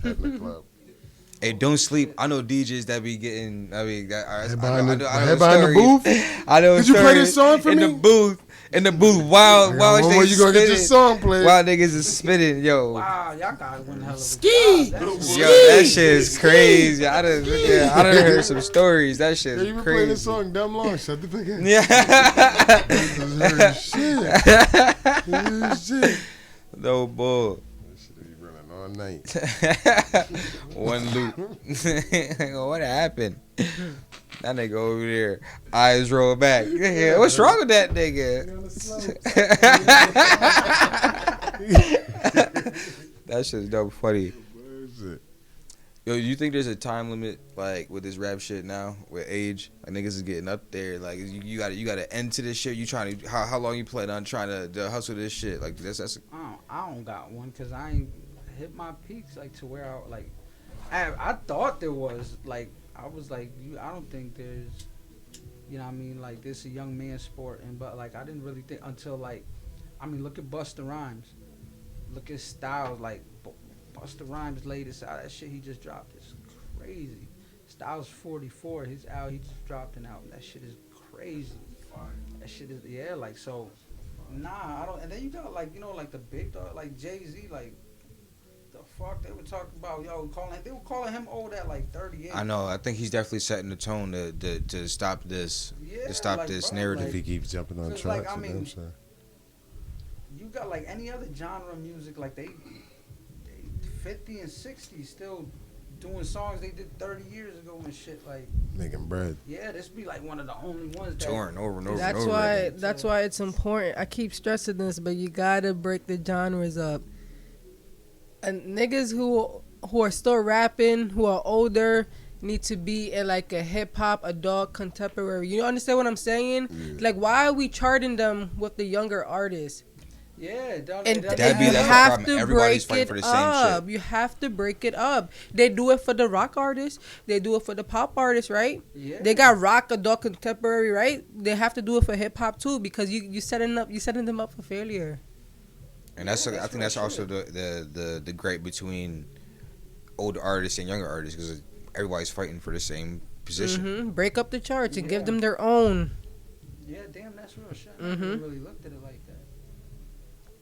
head in the club. Hey, don't sleep. I know DJs that be getting. I mean, Head I know behind the booth. I know. Could you play this song for in me? In the booth, while When you gonna get your song played? While niggas is spitting, yo. Wow, y'all got one hell of a Ski. job. Yo, that shit is crazy. I done heard some stories. That shit Yeah, is you been playing this crazy. song dumb long. Shut the fuck up. Yeah. This is shit. No bull. This shit be running all night. One loop. What happened? That nigga over there, eyes roll back. Yeah, what's wrong with that nigga? That shit's dope funny. Yo, you think there's a time limit like with this rap shit now with age? Like niggas is getting up there. Like you gotta end to this shit. You trying to how long you plan on trying to hustle this shit? Like that's. I don't got one because I ain't hit my peaks like to where I like. I thought there was like I was like I don't think there's, you know what I mean, like this is a young man's sport, and but like I didn't really think until like, I mean look at Busta Rhymes, look at Styles, like Busta Rhymes' latest out, that shit he just dropped is crazy. Styles 44, he just dropped an album, that shit is crazy. That shit is like so. Nah, I don't. And then you got like like the big dog like Jay-Z, like the fuck they were talking about they were calling him old at like 38. I know. I think he's definitely setting the tone to stop this Like, this bro, narrative. If he keeps jumping on tracks, like, I mean, I'm sure. You got like any other genre of music, like they 50 and 60 still doing songs they did 30 years ago and shit. Like Making bread. yeah, this be like one of the only ones that Touring over and over. That's and over why. again. That's why it's important. I keep stressing this, but you gotta break the genres up. And niggas who are still rapping, who are older, need to be in like a hip hop, adult, contemporary. You understand what I'm saying? Yeah. Like, why are we charting them with the younger artists? yeah, And That'd you be that's the have problem. to Everybody's break fighting it for the same up. shit. You have to break it up. They do it for the rock artists. They do it for the pop artists, right? yeah. They got rock, adult, contemporary, right? They have to do it for hip hop too, because you setting them up for failure. And I think that's also the great between older artists and younger artists, because everybody's fighting for the same position. Break up the charts and give Yeah. them their own. Yeah, damn, that's real shit. I never really looked at it like that.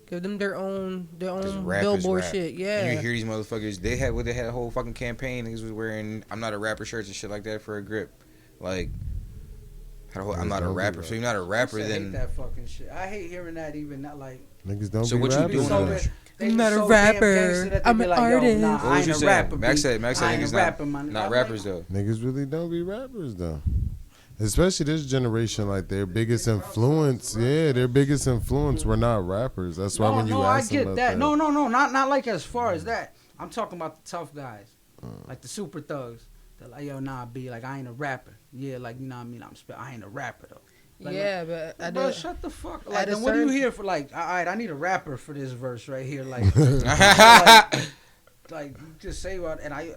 Give them their own Because rappers billboard rap. shit. And Yeah. you hear these motherfuckers, they had a whole fucking campaign. Niggas was wearing "I'm not a rapper" shirts and shit like that for a grip. Like, I'm not a rapper. So you're not a rapper, I hate then. that fucking shit. I hate hearing that even not like. Niggas don't So be what you rappers. doing so on though. that? I'm not a rapper. I'm an artist. Nah, What I was ain't you a saying? rapper. Max said I ain't niggas a rapper, man. not I'm rappers like, though. Niggas really don't be rappers though. Especially this generation, like their biggest influence, their biggest influence were not rappers. That's why when you I ask them get about that. No, not like as far as that. I'm talking about the tough guys, like the super thugs. They're like, yo, nah, B, like I ain't a rapper. Yeah, like you know what I mean. I ain't a rapper though. Like, Yeah, but I bro, don't. shut the fuck. at Like, a then what are you certain- here for? Like, all right, I need a rapper for this verse right here. Like, like you just say what, and I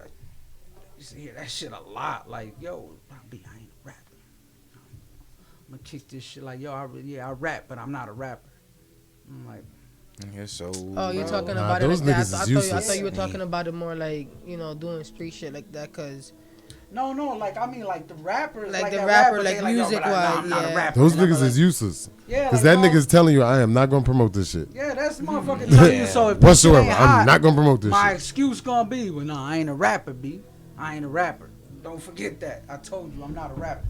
used to hear that shit a lot. Like, yo, B, I ain't a rapper. I'm gonna kick this shit. Like, yo, I rap, but I'm not a rapper. I'm like. Yeah, so. Oh, you're talking Nah, about it those like that. niggas is I useless. thought you were talking about it more like, doing street shit like that, cause No, like I mean, like the rappers, Like the that rapper, they like yo, music but nah, I'm wise, not a yeah. rapper. Those And I'm niggas like, is useless. yeah, Because like, that bro, nigga's telling you, I am not gonna promote this shit. yeah, that's the motherfucker telling you. So if this shit Whatsoever. ain't I'm hot, not gonna promote this my shit. excuse gonna be, well, no, I ain't a rapper, B. I ain't a rapper. Don't forget that. I told you, I'm not a rapper.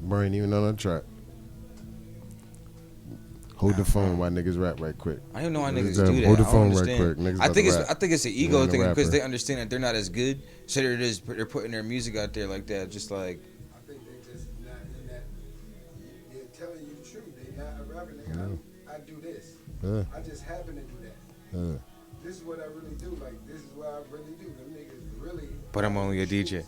Bro ain't even on a track. Hold the phone while niggas rap right quick. I don't know why niggas Hold do that. the I don't phone right understand. quick. Niggas I about think to it's rap. I think it's an You ego ain't a thing because rapper. they understand that they're not as good, so they're putting their music out there like that, just like. I think they just not in that. They're telling you the truth. They not a rapper. I do this. Yeah. I just happen to do that. Yeah. This is what I really do. Like this is what I really do. Them niggas really. But I'm only a DJ.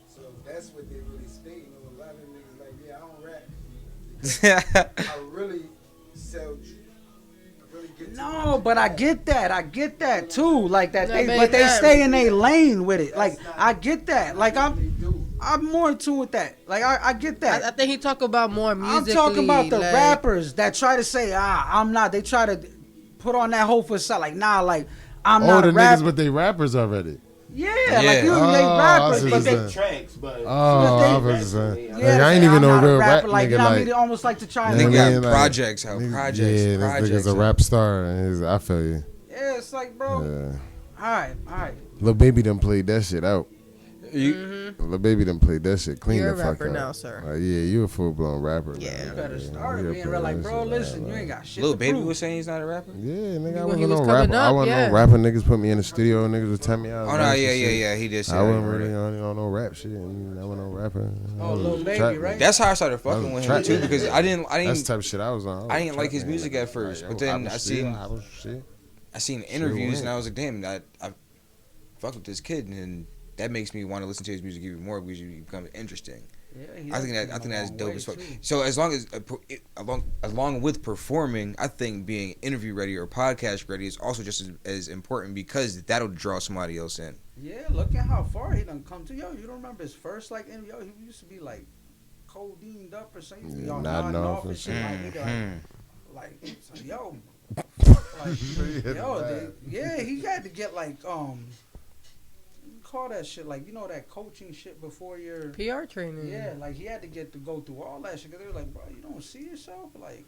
So that's what they really stating. A lot of them niggas like, yeah, I don't rap. I really sell. I really No, but I get that too. Like that, No, but they man. stay in their lane with it. Like I get that. Like I'm more in tune with that. Like I get that. I think he talk about more musically. I'm talking about the like, rappers that try to say, I'm not. They try to put on that whole facade. Like, nah, like, I'm Oh, not the a rapper. niggas, but they rappers already. Yeah, Yeah. like, they Oh, rappers, I see but what they, you're Tracks, but I was saying. yeah, Like, they I ain't say, even I'm no not a real rap rapper. Like, nigga. you know what I Like, mean? They almost like to try you Nigga know and. what I got mean? Like, projects, how niggas- projects, Yeah, projects. this nigga's a rap star. And I feel you. Yeah, it's like, bro. Yeah. All right. Lil Baby done played that shit out. You, Lil Baby done played that shit clean You're a the fuck rapper out. now, sir. Yeah, you a full blown rapper. Yeah. man. You better start You it being a real. Like, pro- bro, that listen, shit, you ain't man. got shit Lil to Baby prove. was saying he's not a rapper. Yeah, nigga, I When he wasn't was no coming rapper. I up, wasn't yeah. no rapping. Niggas put me in the studio. Niggas would tell me I was Oh no, nice yeah, and yeah, shit. yeah. He did say I wasn't that, really right. on no rap shit. And I wasn't no rapper. I Oh, was Lil Baby, trap right? That's how I started That was fucking with him trap too, nigga. because I didn't That's the type of shit I was on. I didn't like his trap music nigga. at first, Like, but yo, then was I shit, seen I was shit. interviews and went. I was like, damn, I fuck with this kid, and that makes me want to listen to his music even more because you become interesting. Yeah, I think that's dope as fuck. So as long as along with performing, I think being interview ready or podcast ready is also just as important because that'll draw somebody else in. Yeah, look at how far he done come to. Yo, you don't remember his first like interview? Yo, he used to be like codeined up or something. Yeah, Y'all nodding nodding off off and and shit. shit. Like, so, yo, yeah, he had to get like you call that shit like, you know, that coaching shit before your PR training. yeah, like he had to get to go through all that shit because they were like, bro, you don't see yourself like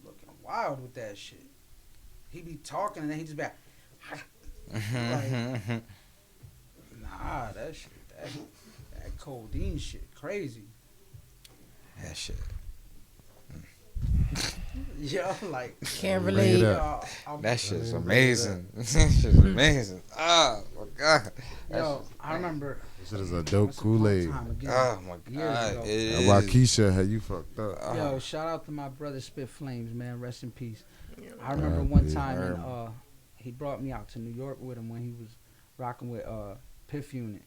looking wild with that shit. He be talking and then he just be like, nah, that shit, that codeine shit, crazy. That shit. Yo, like Can't Bring relate. it up. That shit's amazing. That shit's amazing. Oh my god. Yo, I remember. This shit is a dope Kool-Aid. Oh my god. ago. It That is. Waukesha had you fucked up. Yo, shout out to my brother Spit Flames, man. Rest in peace. I remember one time and, he brought me out to New York with him when he was rocking with Piff Unit.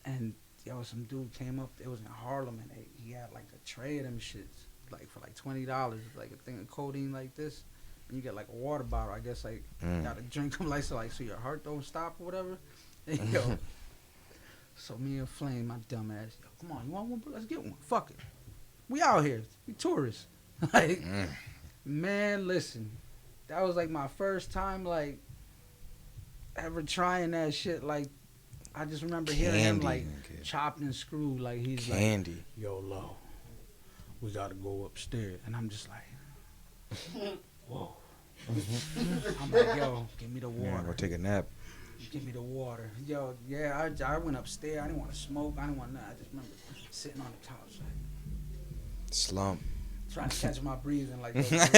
And yo, some dude came up. It was in Harlem, and he had like a tray of them shits, like for like $20, like a thing of codeine like this. And you get like a water bottle. I guess like you gotta drink them like so your heart don't stop or whatever. And yo, so me and Flame, my dumb ass, yo, come on, you want one? Let's get one. Fuck it. We out here. We tourists. Like, man, listen, that was like my first time like ever trying that shit. Like, I just remember hearing him like chopped and screwed. Like he's like, yo, Lo, we gotta go upstairs, and I'm just like, whoa. I'm like, yo, give me the water. Go take a nap. Give me the water. Yo, yeah, I went upstairs. I didn't want to smoke. I didn't want nothing. I just remember sitting on the couch, like, Slump. trying to catch my breathing. Like, yo, breathe,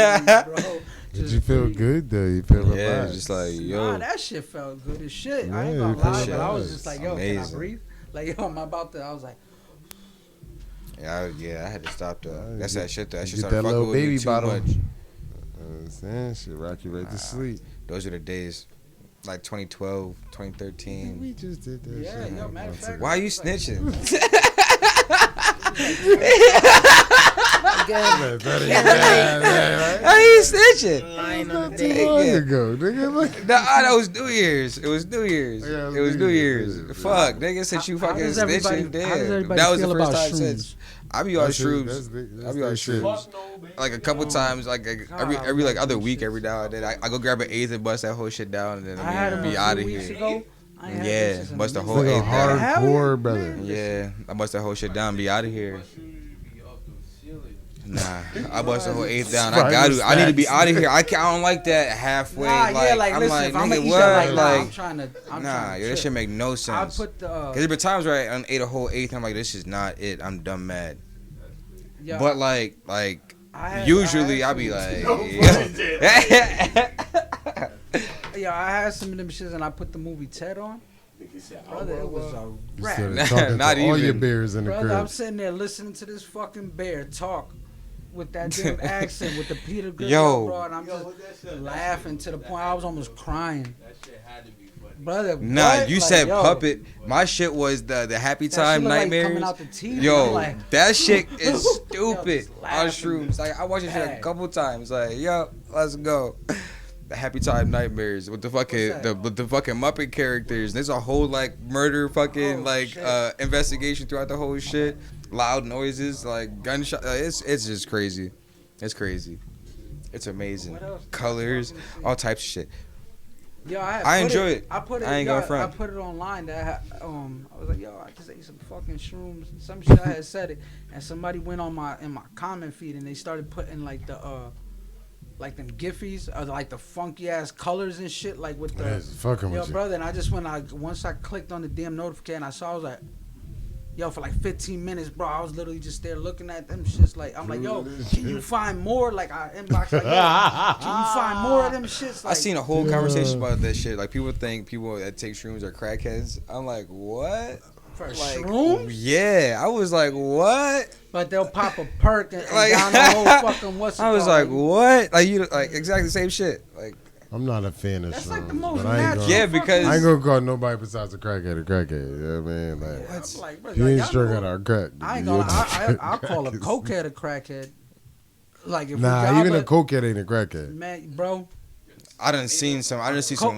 bro. Did you feel good though? You feel Yeah, relaxed? just like yo. Nah, that shit felt good as shit. Yeah, I ain't it gonna lie, felt but I was good. just like, yo, can I Amazing. breathe? Like, yo, am I about to? I was like, Yeah, I had to stop though. That's that shit though. That shit Get started that fucking little with me baby too bottle. much. Saying shit, rock you right to sleep. Those are the days. Like 2012, 2013. We just did that yeah, shit. yo, matter of fact. Why are you snitching? Again, Why are you snitching? I ain't on the Too day. long Yeah. ago, nigga. Look. Nah, that was New Year's. It was New Year's. Yeah, It was New Year's. Yeah. Fuck, nigga, since you How fucking does everybody- snitching, how does damn. everybody That was the feel first about time shrooms? since. I be on That's shrooms. I be on their shit. shrooms. Like a couple times, like every like other week, every now and then. I go grab an eighth and bust that whole shit down, and then I had him be a out few of weeks here. ago. I ain't had Yeah, this in bust the a whole minute. Like a eighth down. hardcore brother. Yeah, I bust that whole shit down, be out of here. Nah, I bust the whole eighth down. I got to. I need to be out of here. I don't like that halfway. Nah, like, yeah, like I'm listen, like, if I'm gonna nigga, eat what? that, like, nah, Like, I'm trying to. nah, yo, trip. this shit make no I sense. put the. Cause there been times where I ate a whole eighth, and I'm like, this is not it. I'm dumb mad. Yo, But like I usually had I be some- like, Yeah, I had some of them shits, and I put the movie Ted on. Brother, it was a You wrap. started talking Not to all your even. bears in the Brother, I'm crib. sitting there listening to this fucking bear talk with that damn accent with the Peter Griffin, Yo. bro, and I'm just laughing to the point I was almost crying. That shit had to be funny. Brother, Nah, what? you Like, said yo, puppet. My shit was the Happy that Time shit look like Nightmares. coming out the teeth. Yo, I'm like, that shit is Yo, stupid just on laughing. shrooms. Like I watched this shit a Hey. couple times. Like, yo, let's go. The Happy Time Nightmares with the fucking the fucking Muppet characters. There's a whole like murder fucking investigation throughout the whole shit. Loud noises, like gunshot. It's just crazy. It's crazy. It's amazing. What else? Colors, all types of shit. Yo, I enjoy it. I put it. I ain't yo, gonna front. I put it online that I was like, yo, I just ate some fucking shrooms. Some shit I had said it, and somebody went on my comment feed and they started putting like the like them giffies or like the funky ass colors and shit like with the Yes, fucking yo with you. brother. And I just once I clicked on the damn notification, I saw I was like. Yo, for like 15 minutes, bro, I was literally just there looking at them shits. Like, I'm like, yo, can you find more? Like, I inbox, like, yo, can you find more of them shits? Like, I seen a whole conversation about that shit. Like people think people that take shrooms are crackheads. I'm like, what? for Like, shrooms? yeah, I was like, what? But they'll pop a perk and Like- down the whole fucking what's it I was called? like, what? Like you like exactly the same shit. Like I'm not a fan of That's shrooms, like the most but I ain't natural. gonna, Yeah, because- I ain't gonna call nobody besides a crackhead a crackhead. You know what I mean? Like, I'm like, bro, you like, ain't y'all struck know- out our crack. I ain't You're gonna. just I'll call a crackheads. cokehead a crackhead. Like if Nah, y'all even a let- cokehead ain't a crackhead. man, bro. I done see some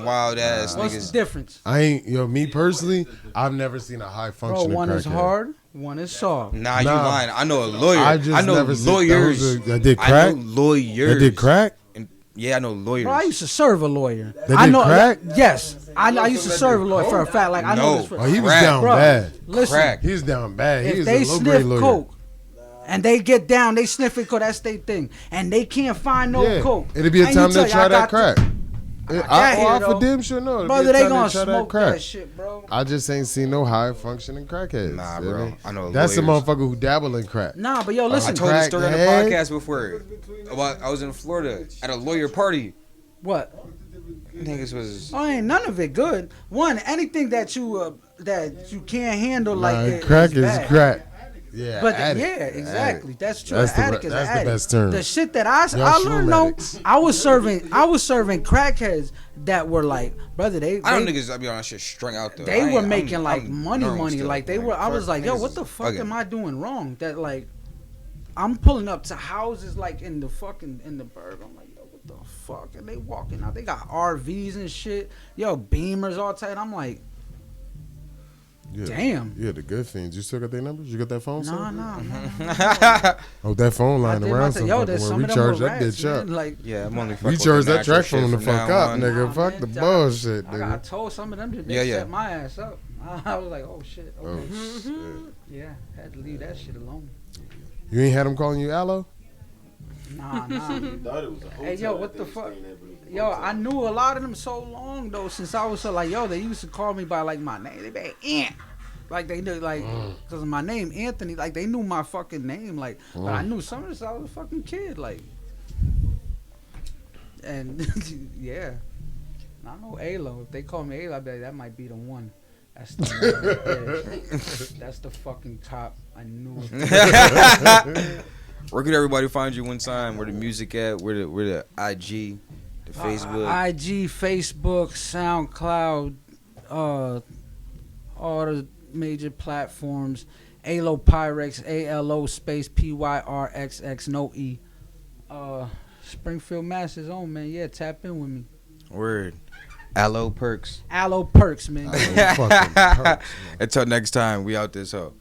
wild ass What's the niggas. difference, I ain't, me personally, I've never seen a high bro? functioning One crackhead. is hard, one is soft. Nah, you Nah. lying. I know a lawyer. I just know never seen lawyers. that did I crack. know lawyers. That did crack. And, yeah, I know lawyers. Bro, I used to serve a lawyer. They I did know. crack? Yes, I used to serve a lawyer for a fact. Like I know No. this. For, Oh, he was Crack. down Bro, bad. listen, Crack. He was down bad. He if was they a low grade sniff lawyer. coke and they get down, they sniff it coke. That's their thing, and they can't find no Yeah, coke. it'd be a And time you to tell try you, I that got crack. that I here, for though. damn sure no. It'd be Brother, a they time gonna to try that smoke crack. that shit, bro. I just ain't seen no high functioning crackheads. Nah, you know bro. what I know That's the lawyers. motherfucker who dabble in crack. Nah, but yo, I listen. told this story on the Crackhead. podcast before. About I was in Florida at a lawyer party. What? Niggas was Oh, ain't none of it good. One, anything that you can't handle like Nah, it, crack is is bad. crack. Yeah, But addict. yeah, exactly. Addict. That's true. That's the Addict be- is that's an the addict. best term. The shit that Y'all I shroom learned though, addicts. I was serving crackheads that were like, brother, they I don't niggas I be on that shit strung out though. they I were ain't- making I'm like money. still. Like they were. I was like, yo, niggas what the is fuck bugging. am I doing wrong? That like, I'm pulling up to houses like in the burg. I'm like, yo, what the fuck? And they walking out. They got RVs and shit. Yo, Beamers all tight. I'm like, Yeah. damn. Yeah, the good things. You still got their numbers? You got that phone? Nah, still? nah. Oh, that phone I line did around my some thing. Yo, fucking there's way. some of them Recharge were that rats, bitch man. up. Like, Yeah, I'm only fucking We with charge the that natural track shit phone the from fuck now up, on. nigga. Nah, Fuck man, the dog. bullshit, I nigga. told some of them to Yeah, yeah. set my ass up. I was like, oh shit. Oh, Okay. shit. Yeah, had to leave that shit alone. You ain't had them calling you Aloe? Nah. Thought it was a Hey, yo, hotel what that the they fuck? staying at, but it was a Yo, hotel. I knew a lot of them so long though, since I was so like, yo, they used to call me by like my name. They be Ant. Like they knew, like, cause of my name Anthony. Like they knew my fucking name. Like, but I knew some of this. I was a fucking kid. Like, and yeah, I know Alo. If they call me Alo, I'd be like, that might be the one. That's the one right there. That's the fucking cop. I knew it. Where could everybody find you one time? Where the music at? Where the IG, the Facebook? IG, Facebook, SoundCloud, all the major platforms. Alo Pyrxx, ALO space PYRXX, no E. Springfield, Mass is on, man. Yeah, tap in with me. Word. Aloe Pyrxx. Alo Pyrxx, man. Fucking Pyrxx, man. Until next time, we out this hoe.